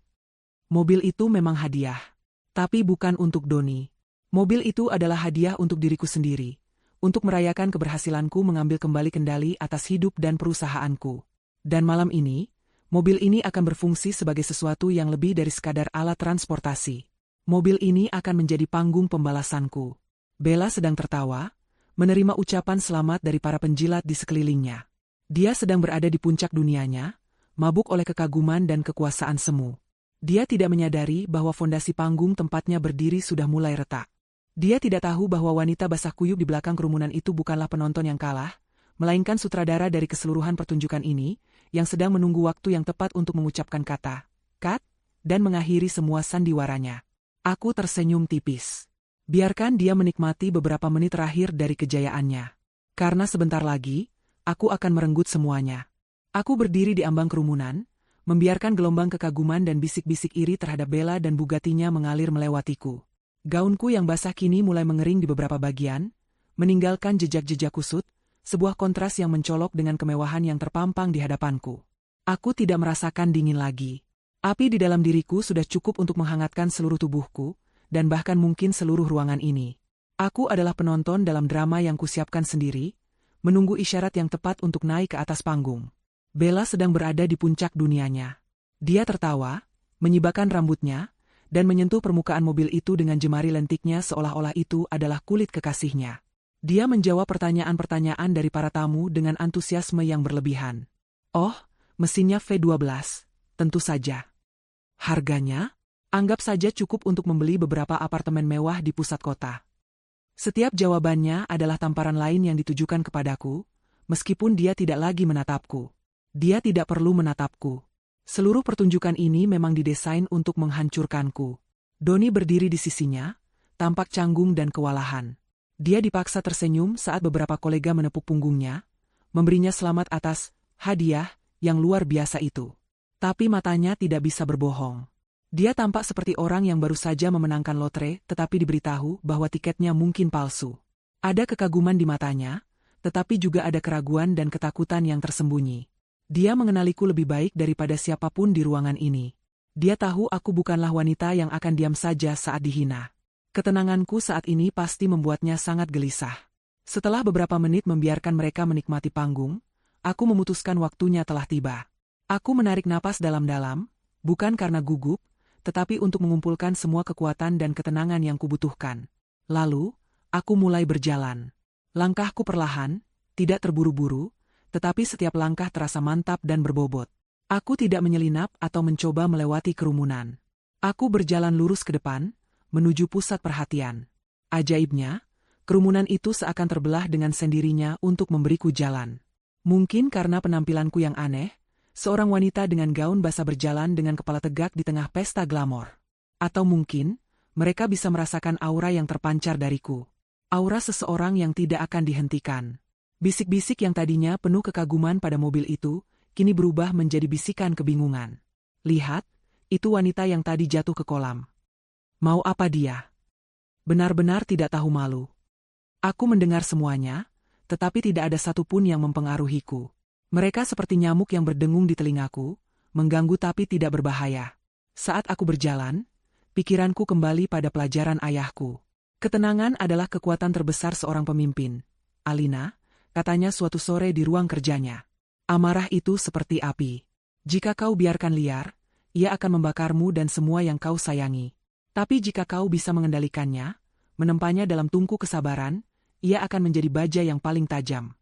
Mobil itu memang hadiah. Tapi bukan untuk Doni. Mobil itu adalah hadiah untuk diriku sendiri. Untuk merayakan keberhasilanku mengambil kembali kendali atas hidup dan perusahaanku. Dan malam ini, mobil ini akan berfungsi sebagai sesuatu yang lebih dari sekadar alat transportasi. Mobil ini akan menjadi panggung pembalasanku. Bella sedang tertawa, menerima ucapan selamat dari para penjilat di sekelilingnya. Dia sedang berada di puncak dunianya, mabuk oleh kekaguman dan kekuasaan semu. Dia tidak menyadari bahwa fondasi panggung tempatnya berdiri sudah mulai retak. Dia tidak tahu bahwa wanita basah kuyup di belakang kerumunan itu bukanlah penonton yang kalah, melainkan sutradara dari keseluruhan pertunjukan ini, yang sedang menunggu waktu yang tepat untuk mengucapkan kata, "Cut," dan mengakhiri semua sandiwaranya. Aku tersenyum tipis. Biarkan dia menikmati beberapa menit terakhir dari kejayaannya. Karena sebentar lagi, aku akan merenggut semuanya. Aku berdiri di ambang kerumunan, membiarkan gelombang kekaguman dan bisik-bisik iri terhadap Bella dan Bugattinya mengalir melewatiku. Gaunku yang basah kini mulai mengering di beberapa bagian, meninggalkan jejak-jejak kusut, sebuah kontras yang mencolok dengan kemewahan yang terpampang di hadapanku. Aku tidak merasakan dingin lagi. Api di dalam diriku sudah cukup untuk menghangatkan seluruh tubuhku, dan bahkan mungkin seluruh ruangan ini. Aku adalah penonton dalam drama yang kusiapkan sendiri, menunggu isyarat yang tepat untuk naik ke atas panggung. Bella sedang berada di puncak dunianya. Dia tertawa, menyibakkan rambutnya, dan menyentuh permukaan mobil itu dengan jemari lentiknya seolah-olah itu adalah kulit kekasihnya. Dia menjawab pertanyaan-pertanyaan dari para tamu dengan antusiasme yang berlebihan. Oh, mesinnya V12, tentu saja. Harganya? Anggap saja cukup untuk membeli beberapa apartemen mewah di pusat kota. Setiap jawabannya adalah tamparan lain yang ditujukan kepadaku, meskipun dia tidak lagi menatapku. Dia tidak perlu menatapku. Seluruh pertunjukan ini memang didesain untuk menghancurkanku. Doni berdiri di sisinya, tampak canggung dan kewalahan. Dia dipaksa tersenyum saat beberapa kolega menepuk punggungnya, memberinya selamat atas hadiah yang luar biasa itu. Tapi matanya tidak bisa berbohong. Dia tampak seperti orang yang baru saja memenangkan lotre tetapi diberitahu bahwa tiketnya mungkin palsu. Ada kekaguman di matanya, tetapi juga ada keraguan dan ketakutan yang tersembunyi. Dia mengenaliku lebih baik daripada siapapun di ruangan ini. Dia tahu aku bukanlah wanita yang akan diam saja saat dihina. Ketenanganku saat ini pasti membuatnya sangat gelisah. Setelah beberapa menit membiarkan mereka menikmati panggung, aku memutuskan waktunya telah tiba. Aku menarik napas dalam-dalam, bukan karena gugup, tetapi untuk mengumpulkan semua kekuatan dan ketenangan yang kubutuhkan. Lalu, aku mulai berjalan. Langkahku perlahan, tidak terburu-buru, tetapi setiap langkah terasa mantap dan berbobot. Aku tidak menyelinap atau mencoba melewati kerumunan. Aku berjalan lurus ke depan, menuju pusat perhatian. Ajaibnya, kerumunan itu seakan terbelah dengan sendirinya untuk memberiku jalan. Mungkin karena penampilanku yang aneh, seorang wanita dengan gaun basah berjalan dengan kepala tegak di tengah pesta glamor. Atau mungkin, mereka bisa merasakan aura yang terpancar dariku. Aura seseorang yang tidak akan dihentikan. Bisik-bisik yang tadinya penuh kekaguman pada mobil itu, kini berubah menjadi bisikan kebingungan. Lihat, itu wanita yang tadi jatuh ke kolam. Mau apa dia? Benar-benar tidak tahu malu. Aku mendengar semuanya, tetapi tidak ada satupun yang mempengaruhiku. Mereka seperti nyamuk yang berdengung di telingaku, mengganggu tapi tidak berbahaya. Saat aku berjalan, pikiranku kembali pada pelajaran ayahku. Ketenangan adalah kekuatan terbesar seorang pemimpin. Alina, katanya suatu sore di ruang kerjanya. Amarah itu seperti api. Jika kau biarkan liar, ia akan membakarmu dan semua yang kau sayangi. Tapi jika kau bisa mengendalikannya, menempanya dalam tungku kesabaran, ia akan menjadi baja yang paling tajam.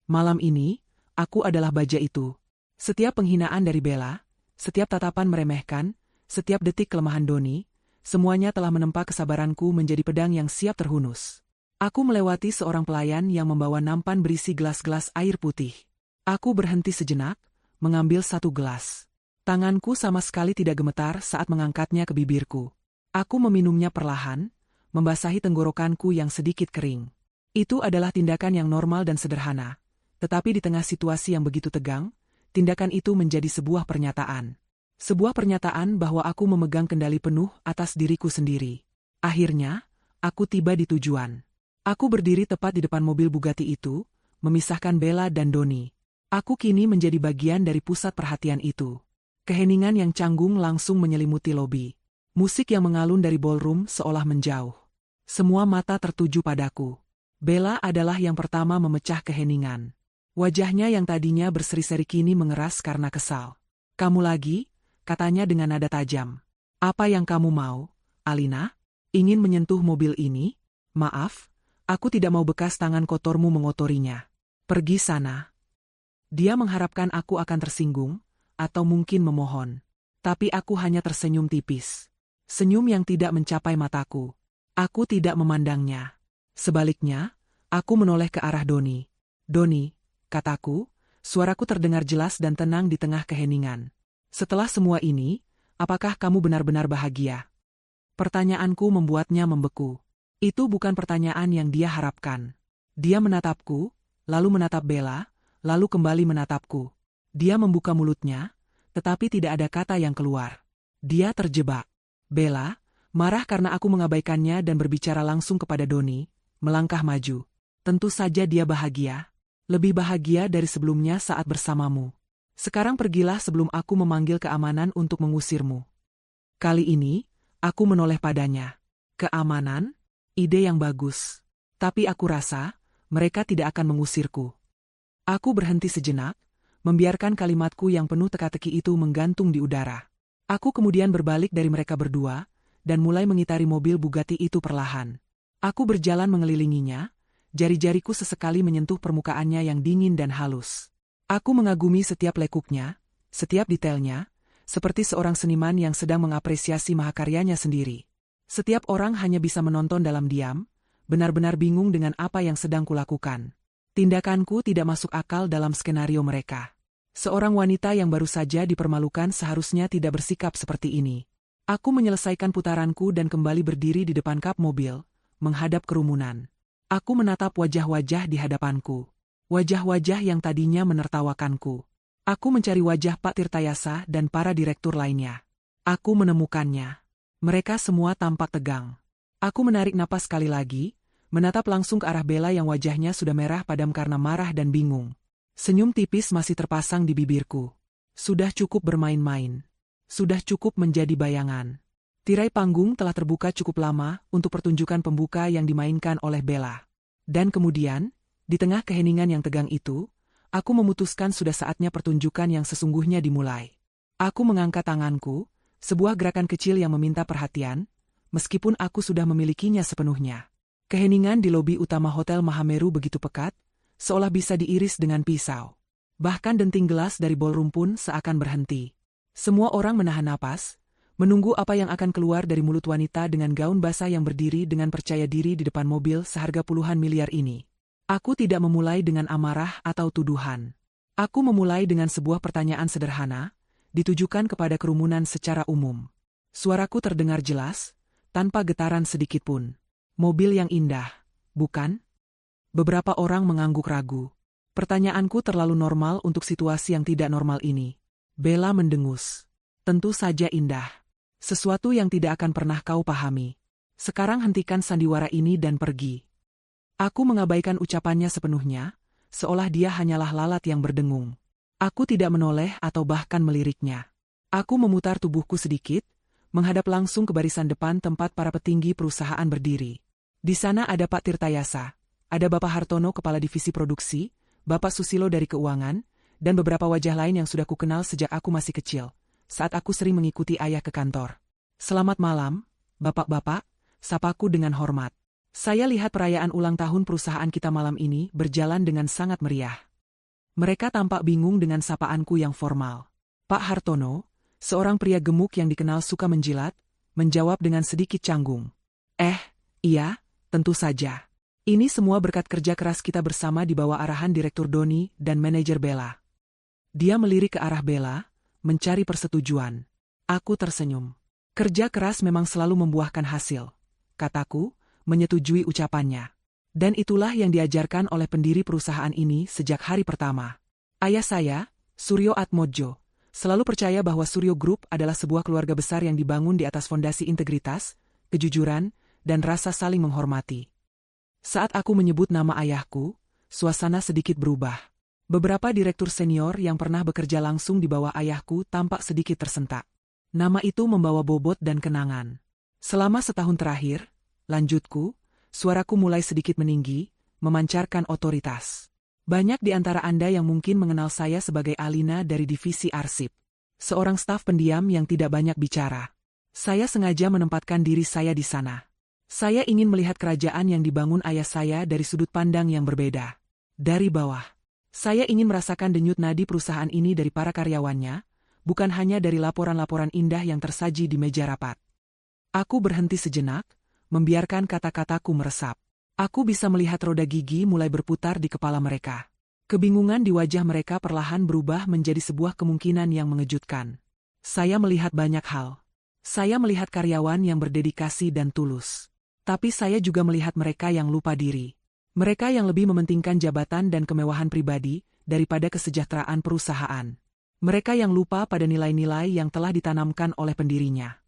Malam ini, aku adalah baja itu. Setiap penghinaan dari Bella, setiap tatapan meremehkan, setiap detik kelemahan Doni, semuanya telah menempa kesabaranku menjadi pedang yang siap terhunus. Aku melewati seorang pelayan yang membawa nampan berisi gelas-gelas air putih. Aku berhenti sejenak, mengambil satu gelas. Tanganku sama sekali tidak gemetar saat mengangkatnya ke bibirku. Aku meminumnya perlahan, membasahi tenggorokanku yang sedikit kering. Itu adalah tindakan yang normal dan sederhana. Tetapi di tengah situasi yang begitu tegang, tindakan itu menjadi sebuah pernyataan. Sebuah pernyataan bahwa aku memegang kendali penuh atas diriku sendiri. Akhirnya, aku tiba di tujuan. Aku berdiri tepat di depan mobil Bugatti itu, memisahkan Bella dan Doni. Aku kini menjadi bagian dari pusat perhatian itu. Keheningan yang canggung langsung menyelimuti lobi. Musik yang mengalun dari ballroom seolah menjauh. Semua mata tertuju padaku. Bella adalah yang pertama memecah keheningan. Wajahnya yang tadinya berseri-seri kini mengeras karena kesal. "Kamu lagi?" katanya dengan nada tajam. "Apa yang kamu mau, Alina? Ingin menyentuh mobil ini? Maaf, aku tidak mau bekas tangan kotormu mengotorinya. Pergi sana." Dia mengharapkan aku akan tersinggung, atau mungkin memohon. Tapi aku hanya tersenyum tipis. Senyum yang tidak mencapai mataku. Aku tidak memandangnya. Sebaliknya, aku menoleh ke arah Doni. "Doni," kataku, suaraku terdengar jelas dan tenang di tengah keheningan. "Setelah semua ini, apakah kamu benar-benar bahagia?" Pertanyaanku membuatnya membeku. Itu bukan pertanyaan yang dia harapkan. Dia menatapku, lalu menatap Bella, lalu kembali menatapku. Dia membuka mulutnya, tetapi tidak ada kata yang keluar. Dia terjebak. Bella, marah karena aku mengabaikannya dan berbicara langsung kepada Doni, melangkah maju. "Tentu saja dia bahagia. Lebih bahagia dari sebelumnya saat bersamamu. Sekarang pergilah sebelum aku memanggil keamanan untuk mengusirmu." Kali ini, aku menoleh padanya. Keamanan? Ide yang bagus. Tapi aku rasa, mereka tidak akan mengusirku. Aku berhenti sejenak, membiarkan kalimatku yang penuh teka-teki itu menggantung di udara. Aku kemudian berbalik dari mereka berdua, dan mulai mengitari mobil Bugatti itu perlahan. Aku berjalan mengelilinginya, jari-jariku sesekali menyentuh permukaannya yang dingin dan halus. Aku mengagumi setiap lekuknya, setiap detailnya, seperti seorang seniman yang sedang mengapresiasi mahakaryanya sendiri. Setiap orang hanya bisa menonton dalam diam, benar-benar bingung dengan apa yang sedang kulakukan. Tindakanku tidak masuk akal dalam skenario mereka. Seorang wanita yang baru saja dipermalukan seharusnya tidak bersikap seperti ini. Aku menyelesaikan putaranku dan kembali berdiri di depan kap mobil, menghadap kerumunan. Aku menatap wajah-wajah di hadapanku. Wajah-wajah yang tadinya menertawakanku. Aku mencari wajah Pak Tirtayasa dan para direktur lainnya. Aku menemukannya. Mereka semua tampak tegang. Aku menarik napas sekali lagi, menatap langsung ke arah Bella yang wajahnya sudah merah padam karena marah dan bingung. Senyum tipis masih terpasang di bibirku. Sudah cukup bermain-main. Sudah cukup menjadi bayangan. Tirai panggung telah terbuka cukup lama untuk pertunjukan pembuka yang dimainkan oleh Bella. Dan kemudian, di tengah keheningan yang tegang itu, aku memutuskan sudah saatnya pertunjukan yang sesungguhnya dimulai. Aku mengangkat tanganku, sebuah gerakan kecil yang meminta perhatian, meskipun aku sudah memilikinya sepenuhnya. Keheningan di lobi utama Hotel Mahameru begitu pekat, seolah bisa diiris dengan pisau. Bahkan denting gelas dari ballroom pun seakan berhenti. Semua orang menahan napas, menunggu apa yang akan keluar dari mulut wanita dengan gaun basah yang berdiri dengan percaya diri di depan mobil seharga puluhan miliar ini. Aku tidak memulai dengan amarah atau tuduhan. Aku memulai dengan sebuah pertanyaan sederhana, ditujukan kepada kerumunan secara umum. Suaraku terdengar jelas, tanpa getaran sedikitpun. Mobil yang indah, bukan? Beberapa orang mengangguk ragu. Pertanyaanku terlalu normal untuk situasi yang tidak normal ini. Bella mendengus. Tentu saja indah. Sesuatu yang tidak akan pernah kau pahami. Sekarang hentikan sandiwara ini dan pergi. Aku mengabaikan ucapannya sepenuhnya, seolah dia hanyalah lalat yang berdengung. Aku tidak menoleh atau bahkan meliriknya. Aku memutar tubuhku sedikit, menghadap langsung ke barisan depan tempat para petinggi perusahaan berdiri. Di sana ada Pak Tirtayasa, ada Bapak Hartono kepala divisi produksi, Bapak Susilo dari keuangan, dan beberapa wajah lain yang sudah kukenal sejak aku masih kecil, saat aku sering mengikuti ayah ke kantor. Selamat malam, bapak-bapak, sapaku dengan hormat. Saya lihat perayaan ulang tahun perusahaan kita malam ini berjalan dengan sangat meriah. Mereka tampak bingung dengan sapaanku yang formal. Pak Hartono, seorang pria gemuk yang dikenal suka menjilat, menjawab dengan sedikit canggung. Iya, tentu saja. Ini semua berkat kerja keras kita bersama di bawah arahan Direktur Doni dan manajer Bella. Dia melirik ke arah Bella, mencari persetujuan. Aku tersenyum. Kerja keras memang selalu membuahkan hasil, kataku, menyetujui ucapannya. Dan itulah yang diajarkan oleh pendiri perusahaan ini sejak hari pertama. Ayah saya, Suryo Atmodjo, selalu percaya bahwa Suryo Group adalah sebuah keluarga besar yang dibangun di atas fondasi integritas, kejujuran, dan rasa saling menghormati. Saat aku menyebut nama ayahku, suasana sedikit berubah. Beberapa direktur senior yang pernah bekerja langsung di bawah ayahku tampak sedikit tersentak. Nama itu membawa bobot dan kenangan. Selama setahun terakhir, lanjutku, suaraku mulai sedikit meninggi, memancarkan otoritas. Banyak di antara Anda yang mungkin mengenal saya sebagai Alina dari divisi arsip. Seorang staf pendiam yang tidak banyak bicara. Saya sengaja menempatkan diri saya di sana. Saya ingin melihat kerajaan yang dibangun ayah saya dari sudut pandang yang berbeda. Dari bawah. Saya ingin merasakan denyut nadi perusahaan ini dari para karyawannya, bukan hanya dari laporan-laporan indah yang tersaji di meja rapat. Aku berhenti sejenak, membiarkan kata-kataku meresap. Aku bisa melihat roda gigi mulai berputar di kepala mereka. Kebingungan di wajah mereka perlahan berubah menjadi sebuah kemungkinan yang mengejutkan. Saya melihat banyak hal. Saya melihat karyawan yang berdedikasi dan tulus. Tapi saya juga melihat mereka yang lupa diri. Mereka yang lebih mementingkan jabatan dan kemewahan pribadi daripada kesejahteraan perusahaan. Mereka yang lupa pada nilai-nilai yang telah ditanamkan oleh pendirinya.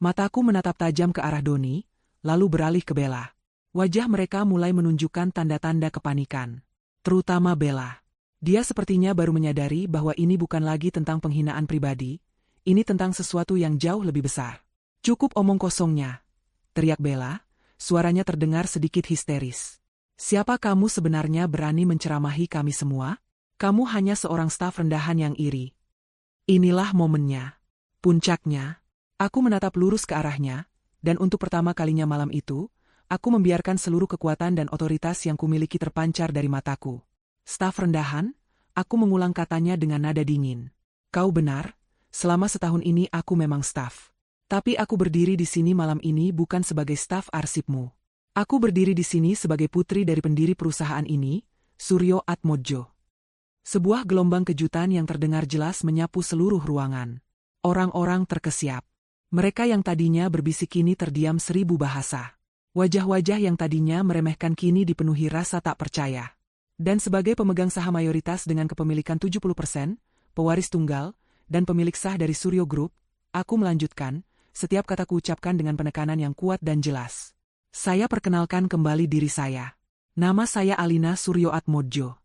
Mataku menatap tajam ke arah Doni, lalu beralih ke Bella. Wajah mereka mulai menunjukkan tanda-tanda kepanikan. Terutama Bella. Dia sepertinya baru menyadari bahwa ini bukan lagi tentang penghinaan pribadi, ini tentang sesuatu yang jauh lebih besar. Cukup omong kosongnya, teriak Bella, suaranya terdengar sedikit histeris. Siapa kamu sebenarnya berani menceramahi kami semua? Kamu hanya seorang staf rendahan yang iri. Inilah momennya. Puncaknya. Aku menatap lurus ke arahnya, dan untuk pertama kalinya malam itu, aku membiarkan seluruh kekuatan dan otoritas yang kumiliki terpancar dari mataku. Staf rendahan? Aku mengulang katanya dengan nada dingin. Kau benar, selama setahun ini aku memang staf. Tapi aku berdiri di sini malam ini bukan sebagai staf arsipmu. Aku berdiri di sini sebagai putri dari pendiri perusahaan ini, Suryo Atmodjo. Sebuah gelombang kejutan yang terdengar jelas menyapu seluruh ruangan. Orang-orang terkesiap. Mereka yang tadinya berbisik kini terdiam 1000 bahasa. Wajah-wajah yang tadinya meremehkan kini dipenuhi rasa tak percaya. Dan sebagai pemegang saham mayoritas dengan kepemilikan 70%, pewaris tunggal, dan pemilik sah dari Suryo Group, aku melanjutkan, setiap kataku ucapkan dengan penekanan yang kuat dan jelas. Saya perkenalkan kembali diri saya. Nama saya Alina Suryo Atmodjo.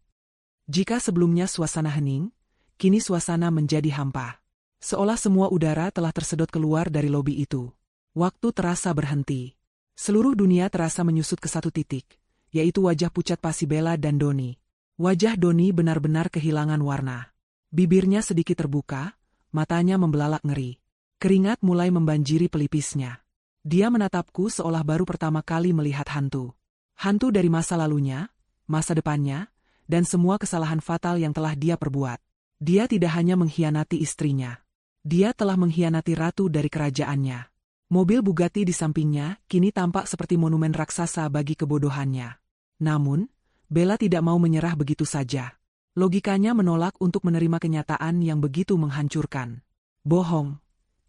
Jika sebelumnya suasana hening, kini suasana menjadi hampa. Seolah semua udara telah tersedot keluar dari lobi itu. Waktu terasa berhenti. Seluruh dunia terasa menyusut ke satu titik, yaitu wajah pucat pasi Bella dan Doni. Wajah Doni benar-benar kehilangan warna. Bibirnya sedikit terbuka, matanya membelalak ngeri. Keringat mulai membanjiri pelipisnya. Dia menatapku seolah baru pertama kali melihat hantu. Hantu dari masa lalunya, masa depannya, dan semua kesalahan fatal yang telah dia perbuat. Dia tidak hanya mengkhianati istrinya. Dia telah mengkhianati ratu dari kerajaannya. Mobil Bugatti di sampingnya kini tampak seperti monumen raksasa bagi kebodohannya. Namun, Bella tidak mau menyerah begitu saja. Logikanya menolak untuk menerima kenyataan yang begitu menghancurkan. Bohong,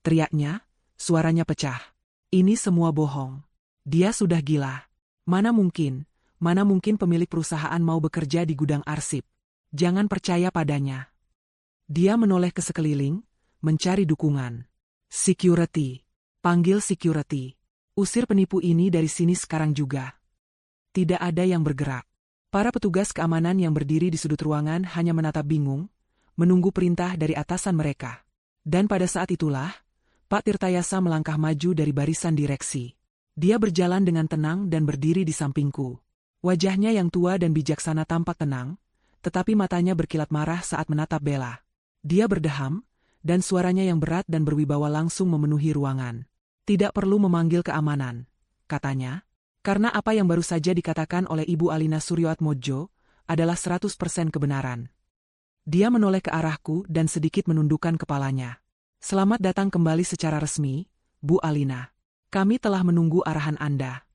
teriaknya, suaranya pecah. Ini semua bohong. Dia sudah gila. Mana mungkin pemilik perusahaan mau bekerja di gudang arsip. Jangan percaya padanya. Dia menoleh ke sekeliling, mencari dukungan. Security. Panggil security. Usir penipu ini dari sini sekarang juga. Tidak ada yang bergerak. Para petugas keamanan yang berdiri di sudut ruangan hanya menatap bingung, menunggu perintah dari atasan mereka. Dan pada saat itulah, Pak Tirtayasa melangkah maju dari barisan direksi. Dia berjalan dengan tenang dan berdiri di sampingku. Wajahnya yang tua dan bijaksana tampak tenang, tetapi matanya berkilat marah saat menatap Bella. Dia berdeham, dan suaranya yang berat dan berwibawa langsung memenuhi ruangan. Tidak perlu memanggil keamanan, katanya. Karena apa yang baru saja dikatakan oleh Ibu Alina Suryoatmojo adalah 100% kebenaran. Dia menoleh ke arahku dan sedikit menundukkan kepalanya. Selamat datang kembali secara resmi, Bu Alina. Kami telah menunggu arahan Anda.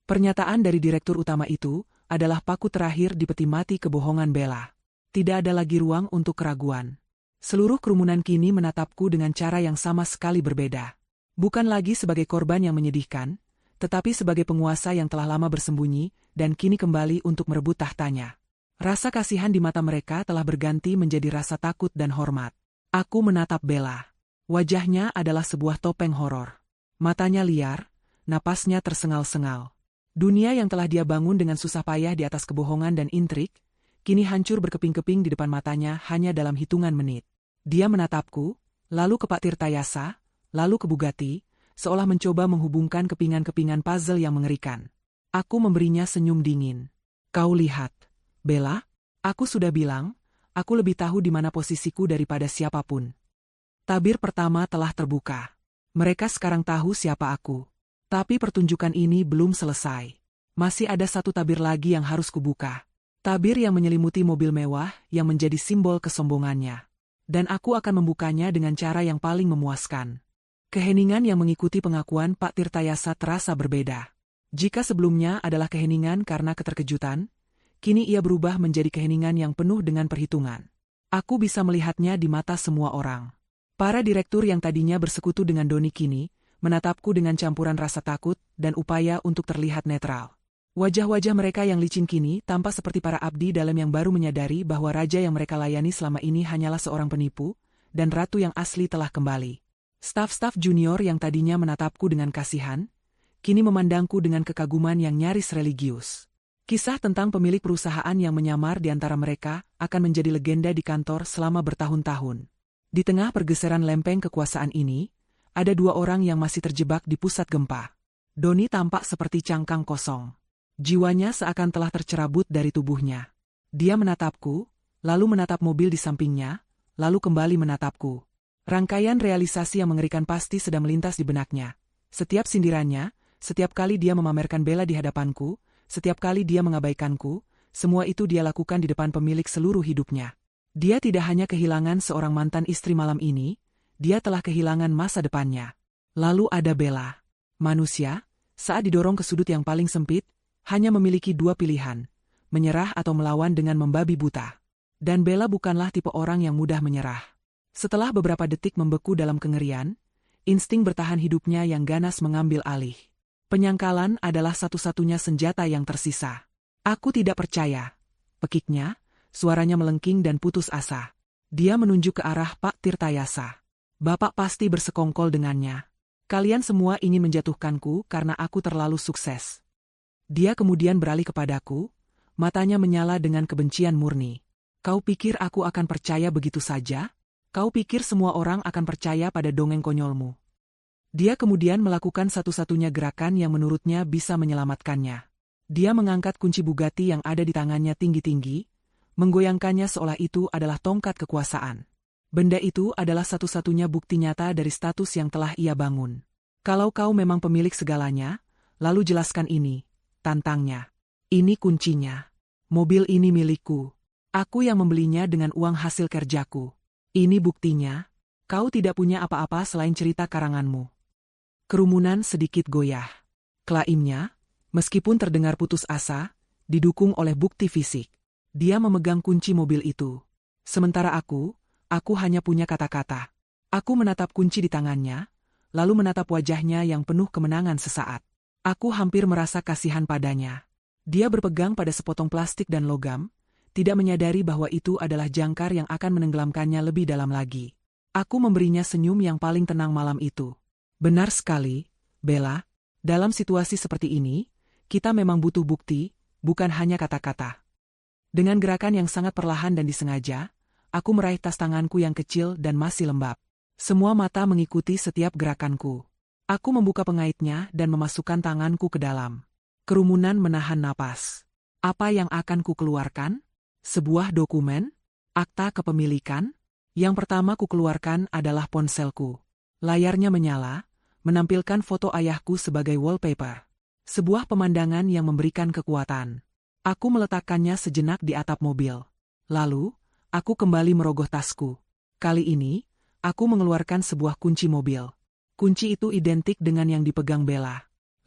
Pernyataan dari direktur utama itu adalah paku terakhir di peti mati kebohongan Bella. Tidak ada lagi ruang untuk keraguan. Seluruh kerumunan kini menatapku dengan cara yang sama sekali berbeda. Bukan lagi sebagai korban yang menyedihkan, tetapi sebagai penguasa yang telah lama bersembunyi dan kini kembali untuk merebut tahtanya. Rasa kasihan di mata mereka telah berganti menjadi rasa takut dan hormat. Aku menatap Bella. Wajahnya adalah sebuah topeng horor. Matanya liar, napasnya tersengal-sengal. Dunia yang telah dia bangun dengan susah payah di atas kebohongan dan intrik, kini hancur berkeping-keping di depan matanya hanya dalam hitungan menit. Dia menatapku, lalu ke Pak Tirtayasa, lalu ke Bugatti, seolah mencoba menghubungkan kepingan-kepingan puzzle yang mengerikan. Aku memberinya senyum dingin. Kau lihat, Bella, aku sudah bilang, aku lebih tahu di mana posisiku daripada siapapun. Tabir pertama telah terbuka. Mereka sekarang tahu siapa aku. Tapi pertunjukan ini belum selesai. Masih ada satu tabir lagi yang harus kubuka. Tabir yang menyelimuti mobil mewah yang menjadi simbol kesombongannya. Dan aku akan membukanya dengan cara yang paling memuaskan. Keheningan yang mengikuti pengakuan Pak Tirtayasa terasa berbeda. Jika sebelumnya adalah keheningan karena keterkejutan, kini ia berubah menjadi keheningan yang penuh dengan perhitungan. Aku bisa melihatnya di mata semua orang. Para direktur yang tadinya bersekutu dengan Doni kini menatapku dengan campuran rasa takut dan upaya untuk terlihat netral. Wajah-wajah mereka yang licin kini tampak seperti para abdi dalam yang baru menyadari bahwa raja yang mereka layani selama ini hanyalah seorang penipu, dan ratu yang asli telah kembali. Staf-staf junior yang tadinya menatapku dengan kasihan, kini memandangku dengan kekaguman yang nyaris religius. Kisah tentang pemilik perusahaan yang menyamar di antara mereka akan menjadi legenda di kantor selama bertahun-tahun. Di tengah pergeseran lempeng kekuasaan ini, ada dua orang yang masih terjebak di pusat gempa. Doni tampak seperti cangkang kosong. Jiwanya seakan telah tercerabut dari tubuhnya. Dia menatapku, lalu menatap mobil di sampingnya, lalu kembali menatapku. Rangkaian realisasi yang mengerikan pasti sedang melintas di benaknya. Setiap sindirannya, setiap kali dia memamerkan Bella di hadapanku, setiap kali dia mengabaikanku, semua itu dia lakukan di depan pemilik seluruh hidupnya. Dia tidak hanya kehilangan seorang mantan istri malam ini, dia telah kehilangan masa depannya. Lalu ada Bella. Manusia, saat didorong ke sudut yang paling sempit, hanya memiliki dua pilihan, menyerah atau melawan dengan membabi buta. Dan Bella bukanlah tipe orang yang mudah menyerah. Setelah beberapa detik membeku dalam kengerian, insting bertahan hidupnya yang ganas mengambil alih. Penyangkalan adalah satu-satunya senjata yang tersisa. Aku tidak percaya. Pekiknya, suaranya melengking dan putus asa. Dia menunjuk ke arah Pak Tirtayasa. Bapak pasti bersekongkol dengannya. Kalian semua ingin menjatuhkanku karena aku terlalu sukses. Dia kemudian beralih kepadaku, matanya menyala dengan kebencian murni. Kau pikir aku akan percaya begitu saja? Kau pikir semua orang akan percaya pada dongeng konyolmu? Dia kemudian melakukan satu-satunya gerakan yang menurutnya bisa menyelamatkannya. Dia mengangkat kunci Bugatti yang ada di tangannya tinggi-tinggi, menggoyangkannya seolah itu adalah tongkat kekuasaan. Benda itu adalah satu-satunya bukti nyata dari status yang telah ia bangun. Kalau kau memang pemilik segalanya, lalu jelaskan ini, tantangnya. Ini kuncinya. Mobil ini milikku. Aku yang membelinya dengan uang hasil kerjaku. Ini buktinya, kau tidak punya apa-apa selain cerita karanganmu. Kerumunan sedikit goyah. Klaimnya, meskipun terdengar putus asa, didukung oleh bukti fisik. Dia memegang kunci mobil itu. Sementara aku hanya punya kata-kata. Aku menatap kunci di tangannya, lalu menatap wajahnya yang penuh kemenangan sesaat. Aku hampir merasa kasihan padanya. Dia berpegang pada sepotong plastik dan logam, tidak menyadari bahwa itu adalah jangkar yang akan menenggelamkannya lebih dalam lagi. Aku memberinya senyum yang paling tenang malam itu. Benar sekali, Bella. Dalam situasi seperti ini, kita memang butuh bukti, bukan hanya kata-kata. Dengan gerakan yang sangat perlahan dan disengaja, aku meraih tas tanganku yang kecil dan masih lembab. Semua mata mengikuti setiap gerakanku. Aku membuka pengaitnya dan memasukkan tanganku ke dalam. Kerumunan menahan napas. Apa yang akan ku keluarkan? Sebuah dokumen? Akta kepemilikan? Yang pertama ku keluarkan adalah ponselku. Layarnya menyala, menampilkan foto ayahku sebagai wallpaper. Sebuah pemandangan yang memberikan kekuatan. Aku meletakkannya sejenak di atap mobil. Lalu, aku kembali merogoh tasku. Kali ini, aku mengeluarkan sebuah kunci mobil. Kunci itu identik dengan yang dipegang Bella.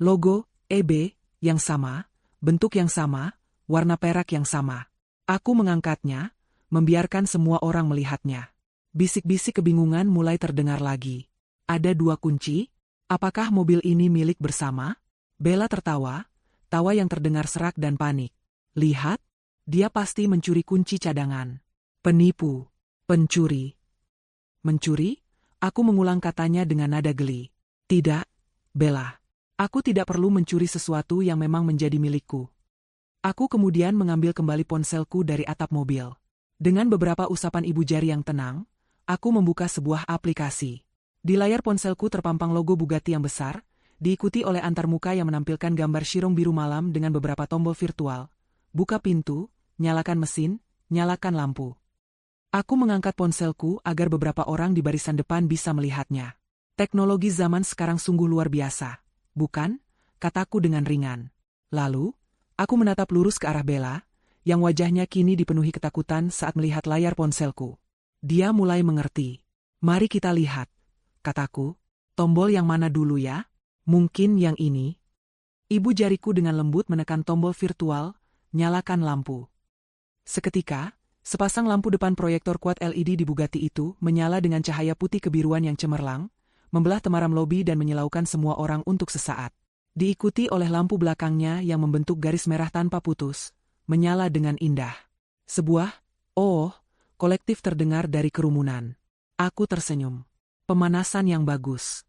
Logo, EB, yang sama, bentuk yang sama, warna perak yang sama. Aku mengangkatnya, membiarkan semua orang melihatnya. Bisik-bisik kebingungan mulai terdengar lagi. Ada 2 kunci? Apakah mobil ini milik bersama? Bella tertawa, tawa yang terdengar serak dan panik. Lihat, dia pasti mencuri kunci cadangan. Penipu, pencuri. Mencuri? Aku mengulang katanya dengan nada geli. Tidak, Bella. Aku tidak perlu mencuri sesuatu yang memang menjadi milikku. Aku kemudian mengambil kembali ponselku dari atap mobil. Dengan beberapa usapan ibu jari yang tenang, aku membuka sebuah aplikasi. Di layar ponselku terpampang logo Bugatti yang besar, diikuti oleh antarmuka yang menampilkan gambar Chiron biru malam dengan beberapa tombol virtual. Buka pintu, nyalakan mesin, nyalakan lampu. Aku mengangkat ponselku agar beberapa orang di barisan depan bisa melihatnya. Teknologi zaman sekarang sungguh luar biasa, bukan? Kataku dengan ringan. Lalu, aku menatap lurus ke arah Bella, yang wajahnya kini dipenuhi ketakutan saat melihat layar ponselku. Dia mulai mengerti. Mari kita lihat, kataku. Tombol yang mana dulu ya? Mungkin yang ini. Ibu jariku dengan lembut menekan tombol virtual, nyalakan lampu. Seketika, sepasang lampu depan proyektor kuat LED di Bugatti itu menyala dengan cahaya putih kebiruan yang cemerlang, membelah temaram lobi dan menyilaukan semua orang untuk sesaat. Diikuti oleh lampu belakangnya yang membentuk garis merah tanpa putus, menyala dengan indah. Sebuah, kolektif terdengar dari kerumunan. Aku tersenyum. Pemanasan yang bagus.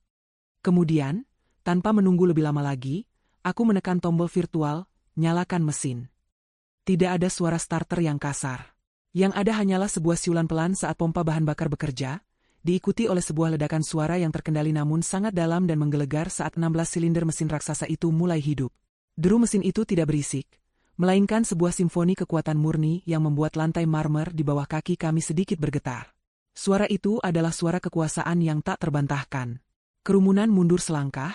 Kemudian, tanpa menunggu lebih lama lagi, aku menekan tombol virtual, nyalakan mesin. Tidak ada suara starter yang kasar. Yang ada hanyalah sebuah siulan pelan saat pompa bahan bakar bekerja, diikuti oleh sebuah ledakan suara yang terkendali namun sangat dalam dan menggelegar saat 16 silinder mesin raksasa itu mulai hidup. Deru mesin itu tidak berisik, melainkan sebuah simfoni kekuatan murni yang membuat lantai marmer di bawah kaki kami sedikit bergetar. Suara itu adalah suara kekuasaan yang tak terbantahkan. Kerumunan mundur selangkah,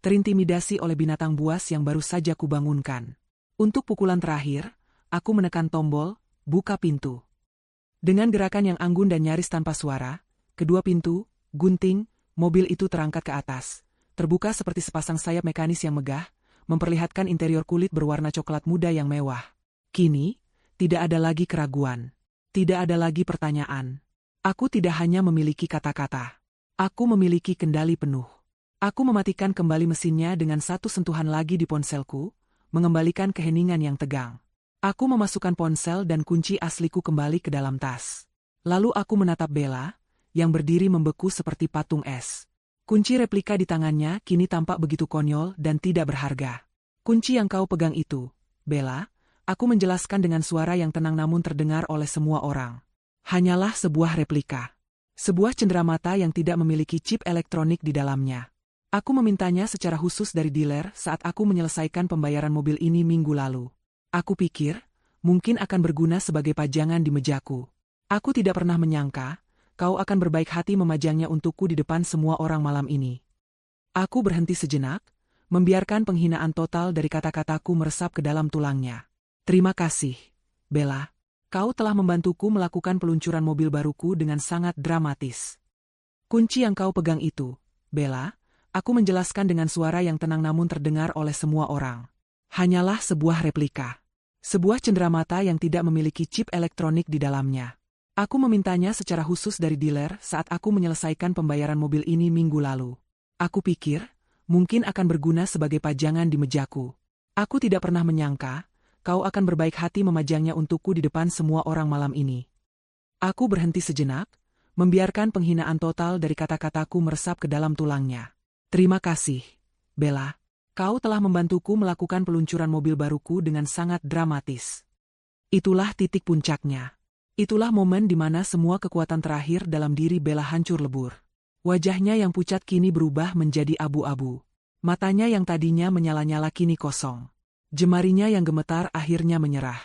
terintimidasi oleh binatang buas yang baru saja kubangunkan. Untuk pukulan terakhir, aku menekan tombol, buka pintu. Dengan gerakan yang anggun dan nyaris tanpa suara, kedua pintu, gunting, mobil itu terangkat ke atas, terbuka seperti sepasang sayap mekanis yang megah, memperlihatkan interior kulit berwarna coklat muda yang mewah. Kini, tidak ada lagi keraguan. Tidak ada lagi pertanyaan. Aku tidak hanya memiliki kata-kata. Aku memiliki kendali penuh. Aku mematikan kembali mesinnya dengan satu sentuhan lagi di ponselku, mengembalikan keheningan yang tegang. Aku memasukkan ponsel dan kunci asliku kembali ke dalam tas. Lalu aku menatap Bella, yang berdiri membeku seperti patung es. Kunci replika di tangannya kini tampak begitu konyol dan tidak berharga. Kunci yang kau pegang itu, Bella, aku menjelaskan dengan suara yang tenang namun terdengar oleh semua orang. Hanyalah sebuah replika. Sebuah cenderamata yang tidak memiliki chip elektronik di dalamnya. Aku memintanya secara khusus dari dealer saat aku menyelesaikan pembayaran mobil ini minggu lalu. Aku pikir, mungkin akan berguna sebagai pajangan di mejaku. Aku tidak pernah menyangka, kau akan berbaik hati memajangnya untukku di depan semua orang malam ini. Aku berhenti sejenak, membiarkan penghinaan total dari kata-kataku meresap ke dalam tulangnya. Terima kasih, Bella. Kau telah membantuku melakukan peluncuran mobil baruku dengan sangat dramatis. Kunci yang kau pegang itu, Bella, aku menjelaskan dengan suara yang tenang namun terdengar oleh semua orang. Hanyalah sebuah replika. Sebuah cenderamata yang tidak memiliki chip elektronik di dalamnya. Aku memintanya secara khusus dari dealer saat aku menyelesaikan pembayaran mobil ini minggu lalu. Aku pikir, mungkin akan berguna sebagai pajangan di mejaku. Aku tidak pernah menyangka, kau akan berbaik hati memajangnya untukku di depan semua orang malam ini. Aku berhenti sejenak, membiarkan penghinaan total dari kata-kataku meresap ke dalam tulangnya. Terima kasih, Bella. Kau telah membantuku melakukan peluncuran mobil baruku dengan sangat dramatis. Itulah titik puncaknya. Itulah momen di mana semua kekuatan terakhir dalam diri Bella hancur lebur. Wajahnya yang pucat kini berubah menjadi abu-abu. Matanya yang tadinya menyala-nyala kini kosong. Jemarinya yang gemetar akhirnya menyerah.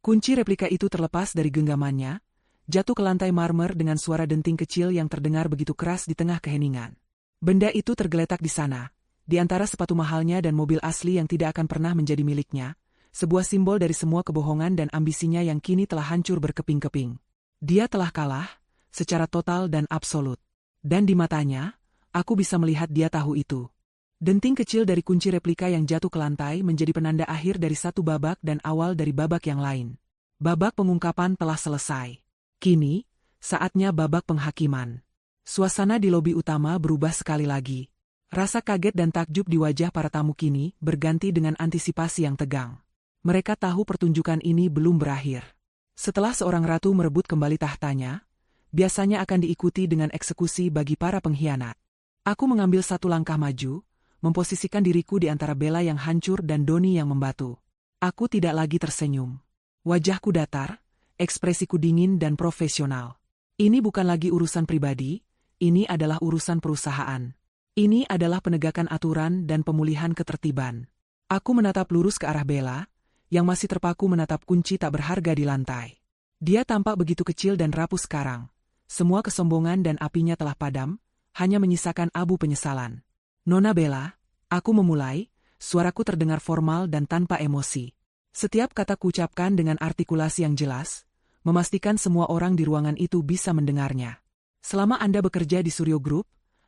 Kunci replika itu terlepas dari genggamannya, jatuh ke lantai marmer dengan suara denting kecil yang terdengar begitu keras di tengah keheningan. Benda itu tergeletak di sana, di antara sepatu mahalnya dan mobil asli yang tidak akan pernah menjadi miliknya, sebuah simbol dari semua kebohongan dan ambisinya yang kini telah hancur berkeping-keping. Dia telah kalah, secara total dan absolut. Dan di matanya, aku bisa melihat dia tahu itu. Denting kecil dari kunci replika yang jatuh ke lantai menjadi penanda akhir dari satu babak dan awal dari babak yang lain. Babak pengungkapan telah selesai. Kini, saatnya babak penghakiman. Suasana di lobi utama berubah sekali lagi. Rasa kaget dan takjub di wajah para tamu kini berganti dengan antisipasi yang tegang. Mereka tahu pertunjukan ini belum berakhir. Setelah seorang ratu merebut kembali tahtanya, biasanya akan diikuti dengan eksekusi bagi para pengkhianat. Aku mengambil satu langkah maju, memposisikan diriku di antara Bella yang hancur dan Doni yang membatu. Aku tidak lagi tersenyum. Wajahku datar, ekspresiku dingin dan profesional. Ini bukan lagi urusan pribadi, ini adalah urusan perusahaan. Ini adalah penegakan aturan dan pemulihan ketertiban. Aku menatap lurus ke arah Bella, yang masih terpaku menatap kunci tak berharga di lantai. Dia tampak begitu kecil dan rapuh sekarang. Semua kesombongan dan apinya telah padam, hanya menyisakan abu penyesalan. Nona Bella, aku memulai, suaraku terdengar formal dan tanpa emosi. Setiap kata kuucapkan dengan artikulasi yang jelas, memastikan semua orang di ruangan itu bisa mendengarnya. Selama Anda bekerja di Suryo Group,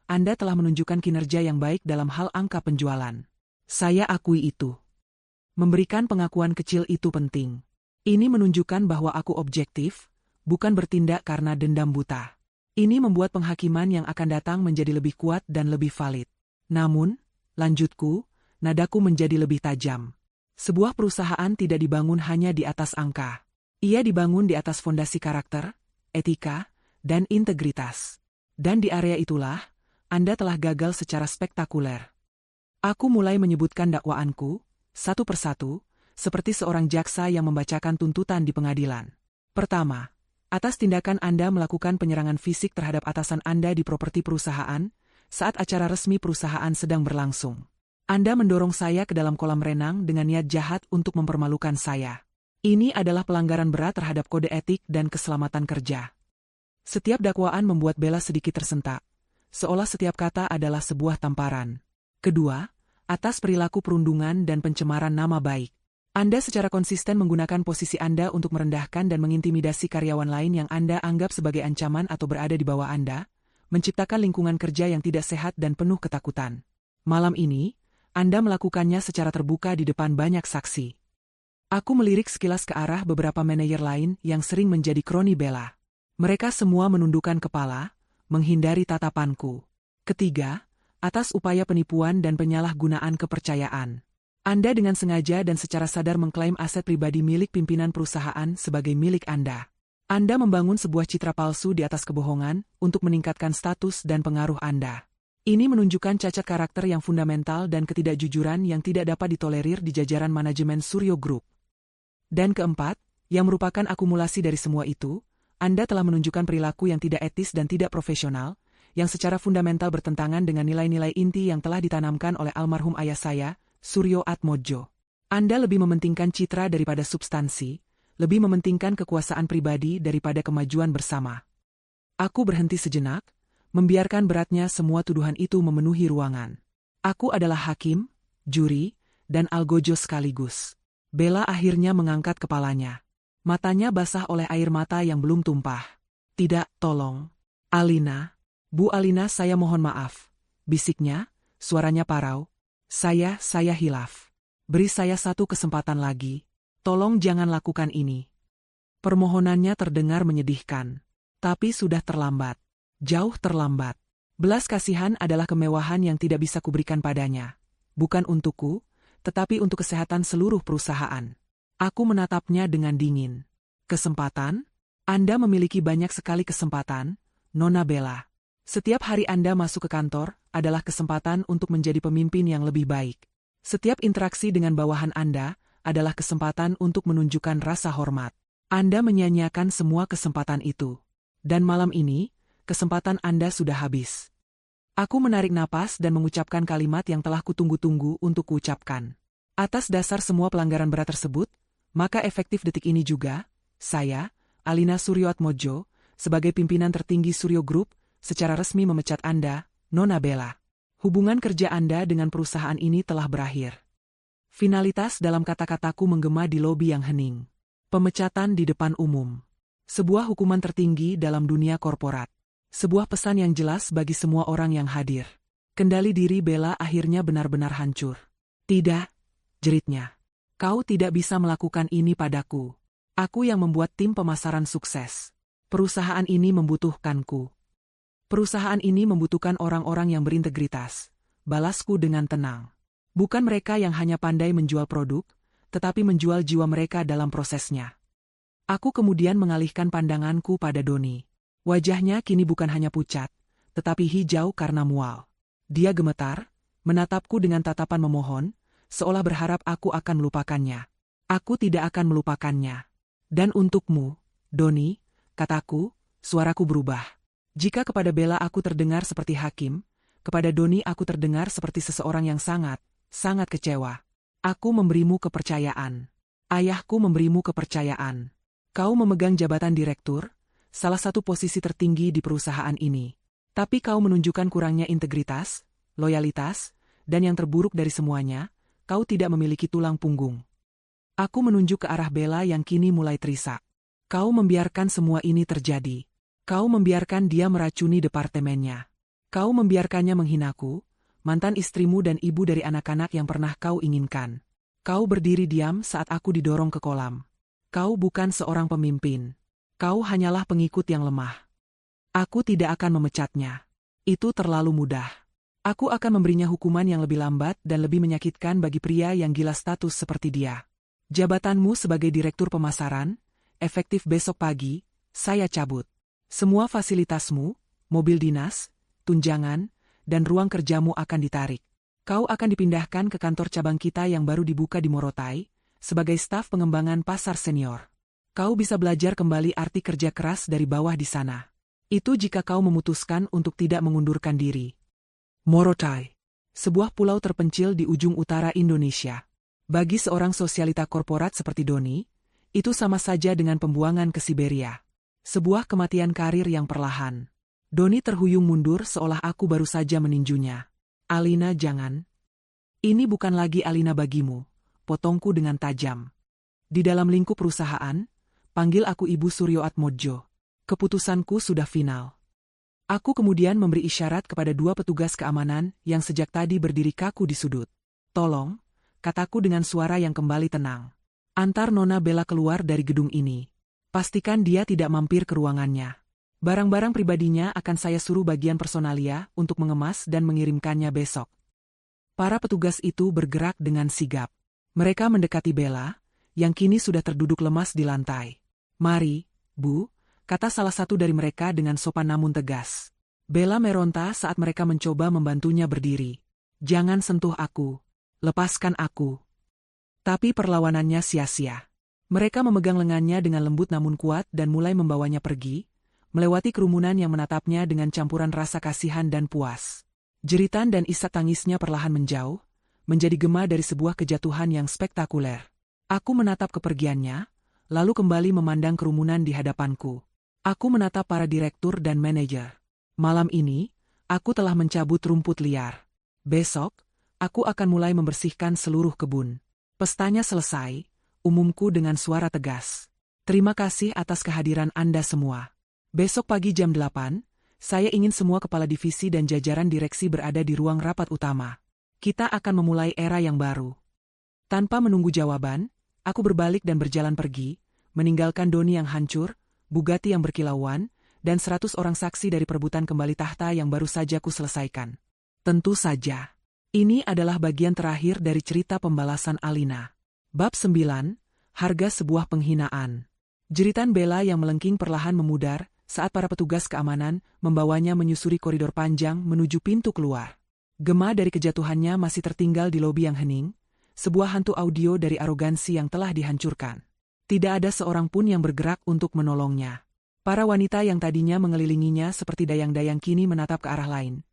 Anda telah menunjukkan kinerja yang baik dalam hal angka penjualan. Saya akui itu. Memberikan pengakuan kecil itu penting. Ini menunjukkan bahwa aku objektif, bukan bertindak karena dendam buta. Ini membuat penghakiman yang akan datang menjadi lebih kuat dan lebih valid. Namun, lanjutku, nadaku menjadi lebih tajam. Sebuah perusahaan tidak dibangun hanya di atas angka. Ia dibangun di atas fondasi karakter, etika, dan integritas. Dan di area itulah, Anda telah gagal secara spektakuler. Aku mulai menyebutkan dakwaanku, satu persatu, seperti seorang jaksa yang membacakan tuntutan di pengadilan. Pertama, atas tindakan Anda melakukan penyerangan fisik terhadap atasan Anda di properti perusahaan, saat acara resmi perusahaan sedang berlangsung. Anda mendorong saya ke dalam kolam renang dengan niat jahat untuk mempermalukan saya. Ini adalah pelanggaran berat terhadap kode etik dan keselamatan kerja. Setiap dakwaan membuat Bella sedikit tersentak, seolah setiap kata adalah sebuah tamparan. Kedua, atas perilaku perundungan dan pencemaran nama baik. Anda secara konsisten menggunakan posisi Anda untuk merendahkan dan mengintimidasi karyawan lain yang Anda anggap sebagai ancaman atau berada di bawah Anda, menciptakan lingkungan kerja yang tidak sehat dan penuh ketakutan. Malam ini, Anda melakukannya secara terbuka di depan banyak saksi. Aku melirik sekilas ke arah beberapa manajer lain yang sering menjadi kroni Bella. Mereka semua menundukkan kepala, menghindari tatapanku. Ketiga, atas upaya penipuan dan penyalahgunaan kepercayaan. Anda dengan sengaja dan secara sadar mengklaim aset pribadi milik pimpinan perusahaan sebagai milik Anda. Anda membangun sebuah citra palsu di atas kebohongan untuk meningkatkan status dan pengaruh Anda. Ini menunjukkan cacat karakter yang fundamental dan ketidakjujuran yang tidak dapat ditolerir di jajaran manajemen Suryo Group. Dan keempat, yang merupakan akumulasi dari semua itu, Anda telah menunjukkan perilaku yang tidak etis dan tidak profesional, yang secara fundamental bertentangan dengan nilai-nilai inti yang telah ditanamkan oleh almarhum ayah saya, Suryo Atmojo. Anda lebih mementingkan citra daripada substansi, lebih mementingkan kekuasaan pribadi daripada kemajuan bersama. Aku berhenti sejenak, membiarkan beratnya semua tuduhan itu memenuhi ruangan. Aku adalah hakim, juri, dan algojo sekaligus. Bella akhirnya mengangkat kepalanya. Matanya basah oleh air mata yang belum tumpah. Tidak, tolong. Alina. Bu Alina, saya mohon maaf. Bisiknya, suaranya parau. Saya hilaf. Beri saya satu kesempatan lagi. Tolong jangan lakukan ini. Permohonannya terdengar menyedihkan. Tapi sudah terlambat. Jauh terlambat. Belas kasihan adalah kemewahan yang tidak bisa kuberikan padanya. Bukan untukku, tetapi untuk kesehatan seluruh perusahaan. Aku menatapnya dengan dingin. Kesempatan? Anda memiliki banyak sekali kesempatan, Nona Bella. Setiap hari Anda masuk ke kantor adalah kesempatan untuk menjadi pemimpin yang lebih baik. Setiap interaksi dengan bawahan Anda adalah kesempatan untuk menunjukkan rasa hormat. Anda menyia-nyiakan semua kesempatan itu. Dan malam ini, kesempatan Anda sudah habis. Aku menarik napas dan mengucapkan kalimat yang telah kutunggu-tunggu untuk kuucapkan. Atas dasar semua pelanggaran berat tersebut, maka efektif detik ini juga, saya, Alina Suryoatmojo, sebagai pimpinan tertinggi Suryo Group, secara resmi memecat Anda, Nona Bella. Hubungan kerja Anda dengan perusahaan ini telah berakhir. Finalitas dalam kata-kataku menggema di lobi yang hening. Pemecatan di depan umum. Sebuah hukuman tertinggi dalam dunia korporat. Sebuah pesan yang jelas bagi semua orang yang hadir. Kendali diri Bella akhirnya benar-benar hancur. Tidak, jeritnya. Kau tidak bisa melakukan ini padaku. Aku yang membuat tim pemasaran sukses. Perusahaan ini membutuhkanku. Perusahaan ini membutuhkan orang-orang yang berintegritas. Balasku dengan tenang. Bukan mereka yang hanya pandai menjual produk, tetapi menjual jiwa mereka dalam prosesnya. Aku kemudian mengalihkan pandanganku pada Doni. Wajahnya kini bukan hanya pucat, tetapi hijau karena mual. Dia gemetar, menatapku dengan tatapan memohon, seolah berharap aku akan melupakannya. Aku tidak akan melupakannya. Dan untukmu, Doni, kataku, suaraku berubah. Jika kepada Bella aku terdengar seperti hakim, kepada Doni aku terdengar seperti seseorang yang sangat kecewa. Aku memberimu kepercayaan. Ayahku memberimu kepercayaan. Kau memegang jabatan direktur, salah satu posisi tertinggi di perusahaan ini. Tapi kau menunjukkan kurangnya integritas, loyalitas, dan yang terburuk dari semuanya, kau tidak memiliki tulang punggung. Aku menunjuk ke arah Bella yang kini mulai terisak. Kau membiarkan semua ini terjadi. Kau membiarkan dia meracuni departemennya. Kau membiarkannya menghinaku, mantan istrimu dan ibu dari anak-anak yang pernah kau inginkan. Kau berdiri diam saat aku didorong ke kolam. Kau bukan seorang pemimpin. Kau hanyalah pengikut yang lemah. Aku tidak akan memecatnya. Itu terlalu mudah. Aku akan memberinya hukuman yang lebih lambat dan lebih menyakitkan bagi pria yang gila status seperti dia. Jabatanmu sebagai direktur pemasaran, efektif besok pagi, saya cabut. Semua fasilitasmu, mobil dinas, tunjangan, dan ruang kerjamu akan ditarik. Kau akan dipindahkan ke kantor cabang kita yang baru dibuka di Morotai, sebagai staf pengembangan pasar senior. Kau bisa belajar kembali arti kerja keras dari bawah di sana. Itu jika kau memutuskan untuk tidak mengundurkan diri. Morotai. Sebuah pulau terpencil di ujung utara Indonesia. Bagi seorang sosialita korporat seperti Doni, itu sama saja dengan pembuangan ke Siberia. Sebuah kematian karir yang perlahan. Doni terhuyung mundur seolah aku baru saja meninjunya. Alina, jangan. Ini bukan lagi Alina bagimu, potongku dengan tajam. Di dalam lingkup perusahaan, panggil aku Ibu Suryoatmojo. Keputusanku sudah final. Aku kemudian memberi isyarat kepada dua petugas keamanan yang sejak tadi berdiri kaku di sudut. Tolong, kataku dengan suara yang kembali tenang. Antar Nona Bella keluar dari gedung ini. Pastikan dia tidak mampir ke ruangannya. Barang-barang pribadinya akan saya suruh bagian personalia untuk mengemas dan mengirimkannya besok. Para petugas itu bergerak dengan sigap. Mereka mendekati Bella, yang kini sudah terduduk lemas di lantai. Mari, Bu, kata salah satu dari mereka dengan sopan namun tegas. Bella meronta saat mereka mencoba membantunya berdiri. Jangan sentuh aku. Lepaskan aku. Tapi perlawanannya sia-sia. Mereka memegang lengannya dengan lembut namun kuat dan mulai membawanya pergi, melewati kerumunan yang menatapnya dengan campuran rasa kasihan dan puas. Jeritan dan isak tangisnya perlahan menjauh, menjadi gema dari sebuah kejatuhan yang spektakuler. Aku menatap kepergiannya, lalu kembali memandang kerumunan di hadapanku. Aku menatap para direktur dan manajer. Malam ini, aku telah mencabut rumput liar. Besok, aku akan mulai membersihkan seluruh kebun. Pestanya selesai, umumku dengan suara tegas. Terima kasih atas kehadiran Anda semua. Besok pagi jam 8, saya ingin semua kepala divisi dan jajaran direksi berada di ruang rapat utama. Kita akan memulai era yang baru. Tanpa menunggu jawaban, aku berbalik dan berjalan pergi, meninggalkan Doni yang hancur, Bugatti yang berkilauan, dan 100 orang saksi dari perebutan kembali tahta yang baru saja ku selesaikan. Tentu saja. Ini adalah bagian terakhir dari cerita pembalasan Alina. Bab 9, Harga Sebuah Penghinaan. Jeritan Bella yang melengking perlahan memudar saat para petugas keamanan membawanya menyusuri koridor panjang menuju pintu keluar. Gema dari kejatuhannya masih tertinggal di lobi yang hening, sebuah hantu audio dari arogansi yang telah dihancurkan. Tidak ada seorang pun yang bergerak untuk menolongnya. Para wanita yang tadinya mengelilinginya seperti dayang-dayang kini menatap ke arah lain,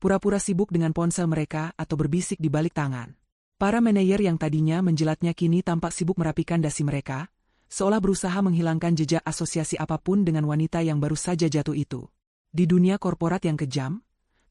pura-pura sibuk dengan ponsel mereka atau berbisik di balik tangan. Para manajer yang tadinya menjilatnya kini tampak sibuk merapikan dasi mereka, seolah berusaha menghilangkan jejak asosiasi apapun dengan wanita yang baru saja jatuh itu. Di dunia korporat yang kejam,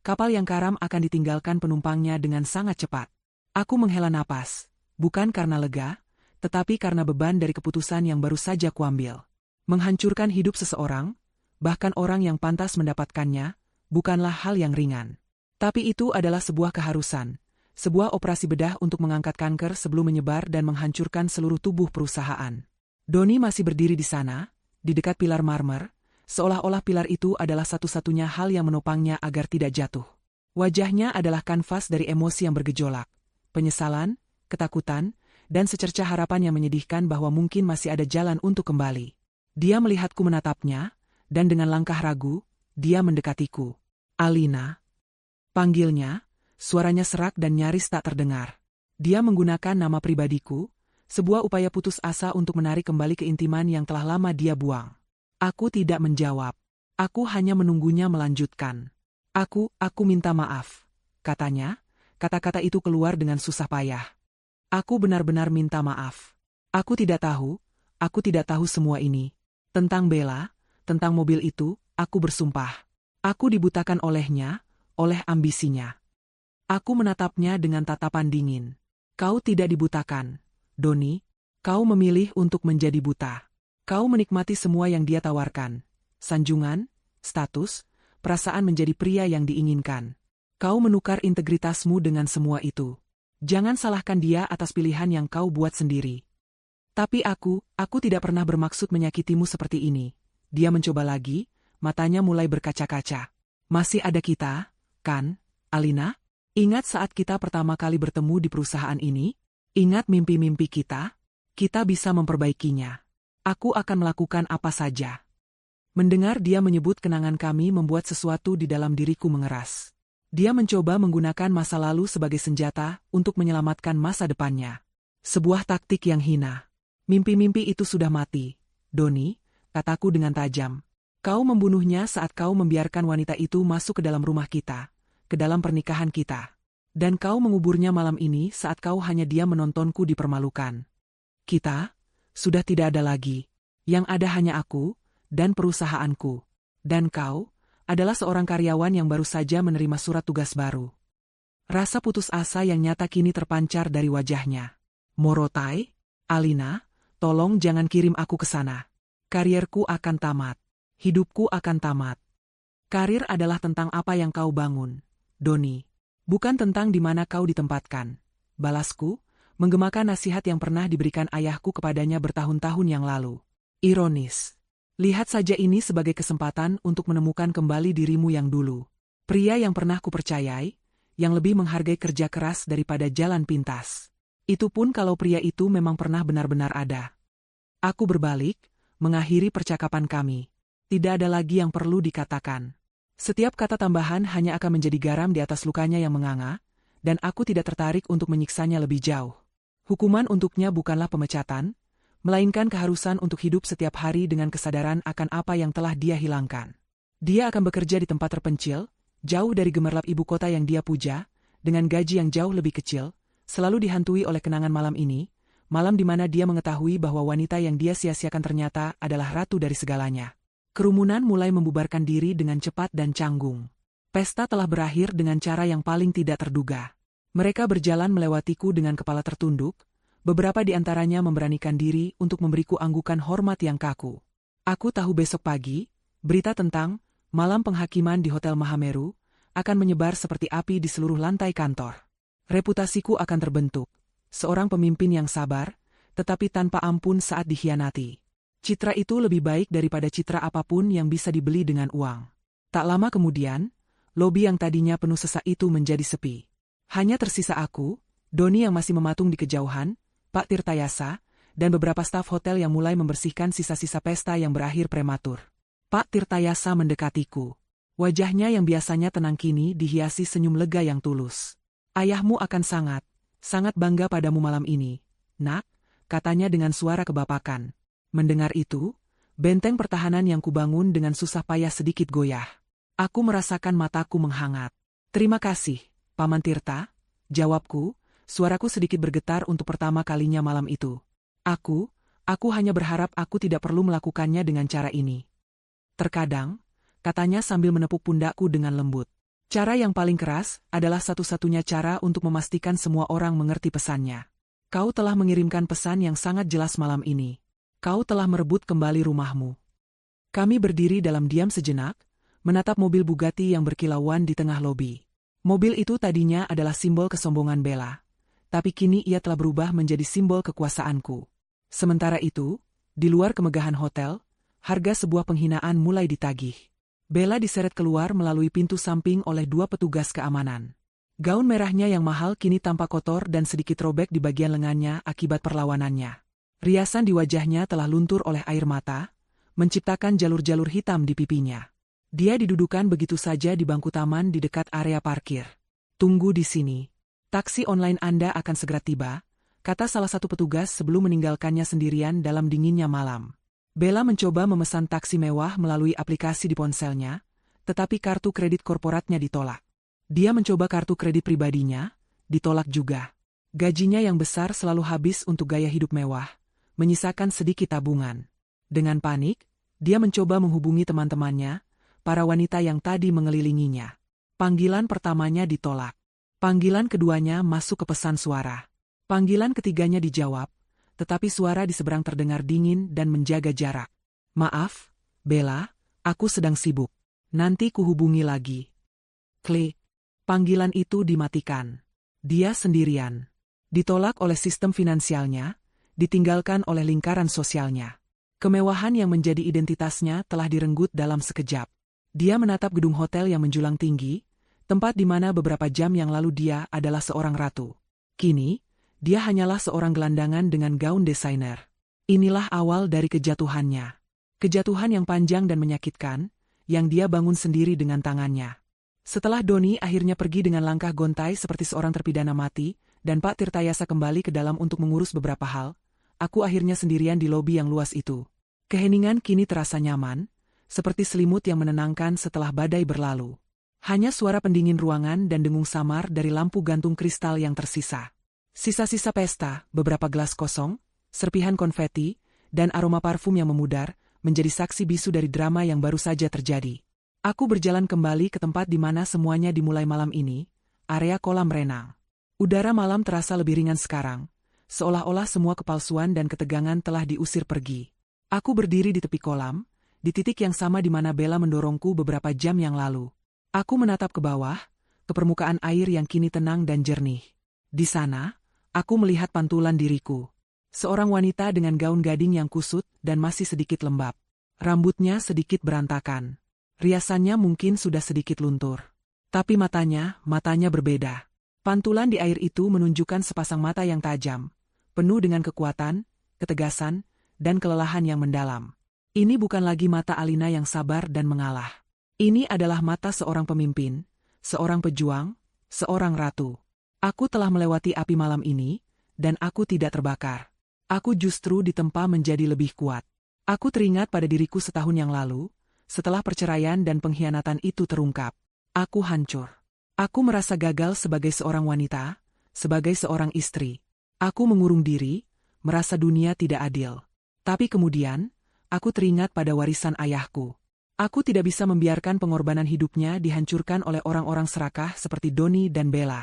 kapal yang karam akan ditinggalkan penumpangnya dengan sangat cepat. Aku menghela napas, bukan karena lega, tetapi karena beban dari keputusan yang baru saja kuambil. Menghancurkan hidup seseorang, bahkan orang yang pantas mendapatkannya, bukanlah hal yang ringan. Tapi itu adalah sebuah keharusan, sebuah operasi bedah untuk mengangkat kanker sebelum menyebar dan menghancurkan seluruh tubuh perusahaan. Doni masih berdiri di sana, di dekat pilar marmer, seolah-olah pilar itu adalah satu-satunya hal yang menopangnya agar tidak jatuh. Wajahnya adalah kanvas dari emosi yang bergejolak, penyesalan, ketakutan, dan secercah harapan yang menyedihkan bahwa mungkin masih ada jalan untuk kembali. Dia melihatku menatapnya, dan dengan langkah ragu, dia mendekatiku. Alina. Panggilnya, suaranya serak dan nyaris tak terdengar. Dia menggunakan nama pribadiku, sebuah upaya putus asa untuk menarik kembali keintiman yang telah lama dia buang. Aku tidak menjawab. Aku hanya menunggunya melanjutkan. Aku minta maaf, katanya. Kata-kata itu keluar dengan susah payah. Aku benar-benar minta maaf. Aku tidak tahu semua ini. Tentang Bella, tentang mobil itu, aku bersumpah. Aku dibutakan olehnya, oleh ambisinya. Aku menatapnya dengan tatapan dingin. Kau tidak dibutakan, Doni. Kau memilih untuk menjadi buta. Kau menikmati semua yang dia tawarkan. Sanjungan, status, perasaan menjadi pria yang diinginkan. Kau menukar integritasmu dengan semua itu. Jangan salahkan dia atas pilihan yang kau buat sendiri. Tapi aku tidak pernah bermaksud menyakitimu seperti ini. Dia mencoba lagi, matanya mulai berkaca-kaca. Masih ada kita, kan, Alina? Ingat saat kita pertama kali bertemu di perusahaan ini? Ingat mimpi-mimpi kita? Kita bisa memperbaikinya. Aku akan melakukan apa saja. Mendengar dia menyebut kenangan kami membuat sesuatu di dalam diriku mengeras. Dia mencoba menggunakan masa lalu sebagai senjata untuk menyelamatkan masa depannya. Sebuah taktik yang hina. Mimpi-mimpi itu sudah mati, Doni, kataku dengan tajam. Kau membunuhnya saat kau membiarkan wanita itu masuk ke dalam rumah kita, ke dalam pernikahan kita. Dan kau menguburnya malam ini saat kau hanya diam menontonku dipermalukan. Kita sudah tidak ada lagi. Yang ada hanya aku dan perusahaanku. Dan kau adalah seorang karyawan yang baru saja menerima surat tugas baru. Rasa putus asa yang nyata kini terpancar dari wajahnya. Morotai, Alina, tolong jangan kirim aku ke sana. Karierku akan tamat. Hidupku akan tamat. Karir adalah tentang apa yang kau bangun, Doni. Bukan tentang di mana kau ditempatkan. Balasku, menggemakan nasihat yang pernah diberikan ayahku kepadanya bertahun-tahun yang lalu. Ironis. Lihat saja ini sebagai kesempatan untuk menemukan kembali dirimu yang dulu. Pria yang pernah kupercayai, yang lebih menghargai kerja keras daripada jalan pintas. Itu pun kalau pria itu memang pernah benar-benar ada. Aku berbalik, mengakhiri percakapan kami. Tidak ada lagi yang perlu dikatakan. Setiap kata tambahan hanya akan menjadi garam di atas lukanya yang menganga, dan aku tidak tertarik untuk menyiksanya lebih jauh. Hukuman untuknya bukanlah pemecatan, melainkan keharusan untuk hidup setiap hari dengan kesadaran akan apa yang telah dia hilangkan. Dia akan bekerja di tempat terpencil, jauh dari gemerlap ibu kota yang dia puja, dengan gaji yang jauh lebih kecil, selalu dihantui oleh kenangan malam ini, malam di mana dia mengetahui bahwa wanita yang dia sia-siakan ternyata adalah ratu dari segalanya. Kerumunan mulai membubarkan diri dengan cepat dan canggung. Pesta telah berakhir dengan cara yang paling tidak terduga. Mereka berjalan melewatiku dengan kepala tertunduk, Beberapa di antaranya memberanikan diri untuk memberiku anggukan hormat yang kaku. Aku tahu besok pagi, berita tentang malam penghakiman di Hotel Mahameru akan menyebar seperti api di seluruh lantai kantor. Reputasiku akan terbentuk. Seorang pemimpin yang sabar, tetapi tanpa ampun saat dikhianati. Citra itu lebih baik daripada citra apapun yang bisa dibeli dengan uang. Tak lama kemudian, lobi yang tadinya penuh sesak itu menjadi sepi. Hanya tersisa aku, Doni yang masih mematung di kejauhan, Pak Tirtayasa, dan beberapa staf hotel yang mulai membersihkan sisa-sisa pesta yang berakhir prematur. Pak Tirtayasa mendekatiku. Wajahnya yang biasanya tenang kini dihiasi senyum lega yang tulus. Ayahmu akan sangat bangga padamu malam ini, nak, katanya dengan suara kebapakan. Mendengar itu, benteng pertahanan yang kubangun dengan susah payah sedikit goyah. Aku merasakan mataku menghangat. Terima kasih, Paman Tirta, jawabku, suaraku sedikit bergetar untuk pertama kalinya malam itu. Aku hanya berharap aku tidak perlu melakukannya dengan cara ini. Terkadang, katanya sambil menepuk pundakku dengan lembut. Cara yang paling keras adalah satu-satunya cara untuk memastikan semua orang mengerti pesannya. Kau telah mengirimkan pesan yang sangat jelas malam ini. Kau telah merebut kembali rumahmu. Kami berdiri dalam diam sejenak, menatap mobil Bugatti yang berkilauan di tengah lobi. Mobil itu tadinya adalah simbol kesombongan Bella, tapi kini ia telah berubah menjadi simbol kekuasaanku. Sementara itu, di luar kemegahan hotel, harga sebuah penghinaan mulai ditagih. Bella diseret keluar melalui pintu samping oleh dua petugas keamanan. Gaun merahnya yang mahal kini tampak kotor dan sedikit robek di bagian lengannya akibat perlawanannya. Riasan di wajahnya telah luntur oleh air mata, menciptakan jalur-jalur hitam di pipinya. Dia didudukan begitu saja di bangku taman di dekat area parkir. Tunggu di sini. Taksi online Anda akan segera tiba, kata salah satu petugas sebelum meninggalkannya sendirian dalam dinginnya malam. Bella mencoba memesan taksi mewah melalui aplikasi di ponselnya, tetapi kartu kredit korporatnya ditolak. Dia mencoba kartu kredit pribadinya, ditolak juga. Gajinya yang besar selalu habis untuk gaya hidup mewah, menyisakan sedikit tabungan. Dengan panik, dia mencoba menghubungi teman-temannya, para wanita yang tadi mengelilinginya. Panggilan pertamanya ditolak. Panggilan keduanya masuk ke pesan suara. Panggilan ketiganya dijawab, tetapi suara di seberang terdengar dingin dan menjaga jarak. Maaf, Bella, aku sedang sibuk. Nanti kuhubungi lagi. Klik. Panggilan itu dimatikan. Dia sendirian. Ditolak oleh sistem finansialnya, ditinggalkan oleh lingkaran sosialnya. Kemewahan yang menjadi identitasnya telah direnggut dalam sekejap. Dia menatap gedung hotel yang menjulang tinggi, tempat di mana beberapa jam yang lalu dia adalah seorang ratu. Kini, dia hanyalah seorang gelandangan dengan gaun desainer. Inilah awal dari kejatuhannya. Kejatuhan yang panjang dan menyakitkan, yang dia bangun sendiri dengan tangannya. Setelah Doni akhirnya pergi dengan langkah gontai seperti seorang terpidana mati, dan Pak Tirtayasa kembali ke dalam untuk mengurus beberapa hal, aku akhirnya sendirian di lobi yang luas itu. Keheningan kini terasa nyaman, seperti selimut yang menenangkan setelah badai berlalu. Hanya suara pendingin ruangan dan dengung samar dari lampu gantung kristal yang tersisa. Sisa-sisa pesta, beberapa gelas kosong, serpihan konfeti, dan aroma parfum yang memudar, menjadi saksi bisu dari drama yang baru saja terjadi. Aku berjalan kembali ke tempat di mana semuanya dimulai malam ini, area kolam renang. Udara malam terasa lebih ringan sekarang, seolah-olah semua kepalsuan dan ketegangan telah diusir pergi. Aku berdiri di tepi kolam, di titik yang sama di mana Bella mendorongku beberapa jam yang lalu. Aku menatap ke bawah, ke permukaan air yang kini tenang dan jernih. Di sana, aku melihat pantulan diriku. Seorang wanita dengan gaun gading yang kusut dan masih sedikit lembab. Rambutnya sedikit berantakan. Riasannya mungkin sudah sedikit luntur. Tapi matanya berbeda. Pantulan di air itu menunjukkan sepasang mata yang tajam, penuh dengan kekuatan, ketegasan, dan kelelahan yang mendalam. Ini bukan lagi mata Alina yang sabar dan mengalah. Ini adalah mata seorang pemimpin, seorang pejuang, seorang ratu. Aku telah melewati api malam ini, dan aku tidak terbakar. Aku justru ditempa menjadi lebih kuat. Aku teringat pada diriku setahun yang lalu, setelah perceraian dan pengkhianatan itu terungkap. Aku hancur. Aku merasa gagal sebagai seorang wanita, sebagai seorang istri. Aku mengurung diri, merasa dunia tidak adil. Tapi kemudian, aku teringat pada warisan ayahku. Aku tidak bisa membiarkan pengorbanan hidupnya dihancurkan oleh orang-orang serakah seperti Doni dan Bella.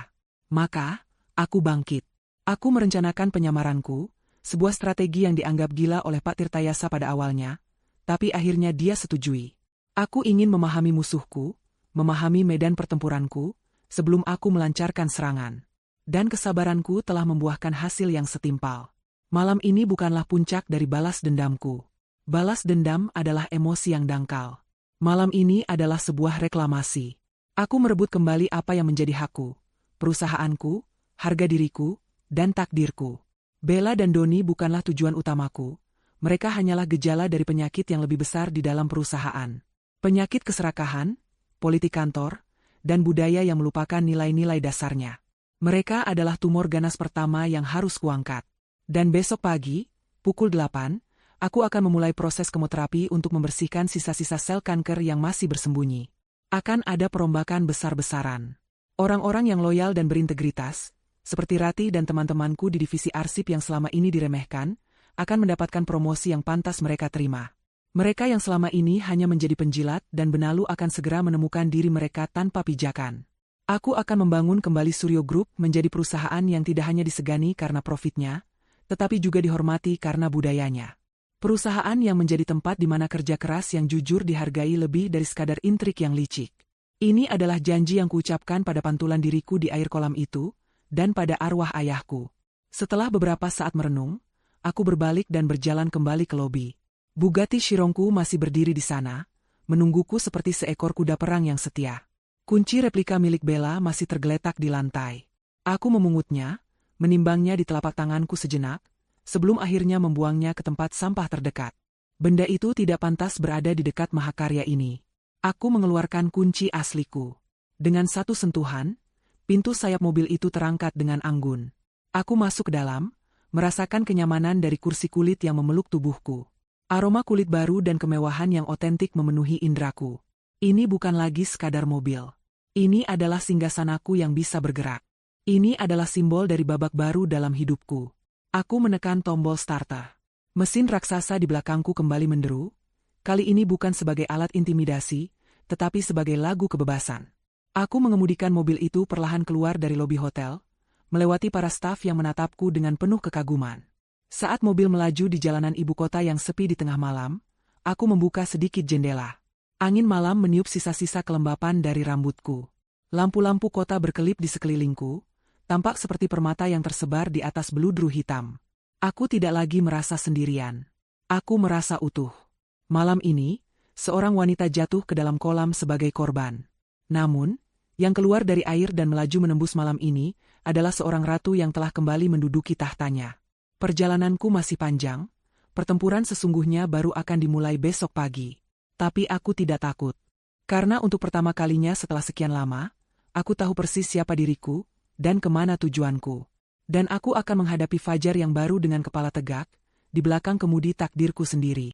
Maka, aku bangkit. Aku merencanakan penyamaranku, sebuah strategi yang dianggap gila oleh Pak Tirtayasa pada awalnya, tapi akhirnya dia setujui. Aku ingin memahami musuhku, memahami medan pertempuranku, sebelum aku melancarkan serangan. Dan kesabaranku telah membuahkan hasil yang setimpal. Malam ini bukanlah puncak dari balas dendamku. Balas dendam adalah emosi yang dangkal. Malam ini adalah sebuah reklamasi. Aku merebut kembali apa yang menjadi hakku, perusahaanku, harga diriku, dan takdirku. Bella dan Doni bukanlah tujuan utamaku. Mereka hanyalah gejala dari penyakit yang lebih besar di dalam perusahaan. Penyakit keserakahan, politik kantor, dan budaya yang melupakan nilai-nilai dasarnya. Mereka adalah tumor ganas pertama yang harus kuangkat. Dan besok pagi, pukul 8, aku akan memulai proses kemoterapi untuk membersihkan sisa-sisa sel kanker yang masih bersembunyi. Akan ada perombakan besar-besaran. Orang-orang yang loyal dan berintegritas, seperti Rati dan teman-temanku di divisi arsip yang selama ini diremehkan, akan mendapatkan promosi yang pantas mereka terima. Mereka yang selama ini hanya menjadi penjilat dan benalu akan segera menemukan diri mereka tanpa pijakan. Aku akan membangun kembali Suryo Group menjadi perusahaan yang tidak hanya disegani karena profitnya, tetapi juga dihormati karena budayanya. Perusahaan yang menjadi tempat di mana kerja keras yang jujur dihargai lebih dari sekadar intrik yang licik. Ini adalah janji yang kuucapkan pada pantulan diriku di air kolam itu, dan pada arwah ayahku. Setelah beberapa saat merenung, aku berbalik dan berjalan kembali ke lobi. Bugatti Chironku masih berdiri di sana, menungguku seperti seekor kuda perang yang setia. Kunci replika milik Bella masih tergeletak di lantai. Aku memungutnya, menimbangnya di telapak tanganku sejenak, sebelum akhirnya membuangnya ke tempat sampah terdekat. Benda itu tidak pantas berada di dekat mahakarya ini. Aku mengeluarkan kunci asliku. Dengan satu sentuhan, pintu sayap mobil itu terangkat dengan anggun. Aku masuk ke dalam, merasakan kenyamanan dari kursi kulit yang memeluk tubuhku. Aroma kulit baru dan kemewahan yang otentik memenuhi indraku. Ini bukan lagi sekadar mobil. Ini adalah singgasanaku yang bisa bergerak. Ini adalah simbol dari babak baru dalam hidupku. Aku menekan tombol starter. Mesin raksasa di belakangku kembali menderu, kali ini bukan sebagai alat intimidasi, tetapi sebagai lagu kebebasan. Aku mengemudikan mobil itu perlahan keluar dari lobi hotel, melewati para staf yang menatapku dengan penuh kekaguman. Saat mobil melaju di jalanan ibu kota yang sepi di tengah malam, aku membuka sedikit jendela. Angin malam meniup sisa-sisa kelembapan dari rambutku. Lampu-lampu kota berkelip di sekelilingku, tampak seperti permata yang tersebar di atas beludru hitam. Aku tidak lagi merasa sendirian. Aku merasa utuh. Malam ini, seorang wanita jatuh ke dalam kolam sebagai korban. Namun, yang keluar dari air dan melaju menembus malam ini, adalah seorang ratu yang telah kembali menduduki tahtanya. Perjalananku masih panjang, pertempuran sesungguhnya baru akan dimulai besok pagi. Tapi aku tidak takut. Karena untuk pertama kalinya setelah sekian lama, aku tahu persis siapa diriku, dan kemana tujuanku. Dan aku akan menghadapi fajar yang baru dengan kepala tegak, di belakang kemudi takdirku sendiri.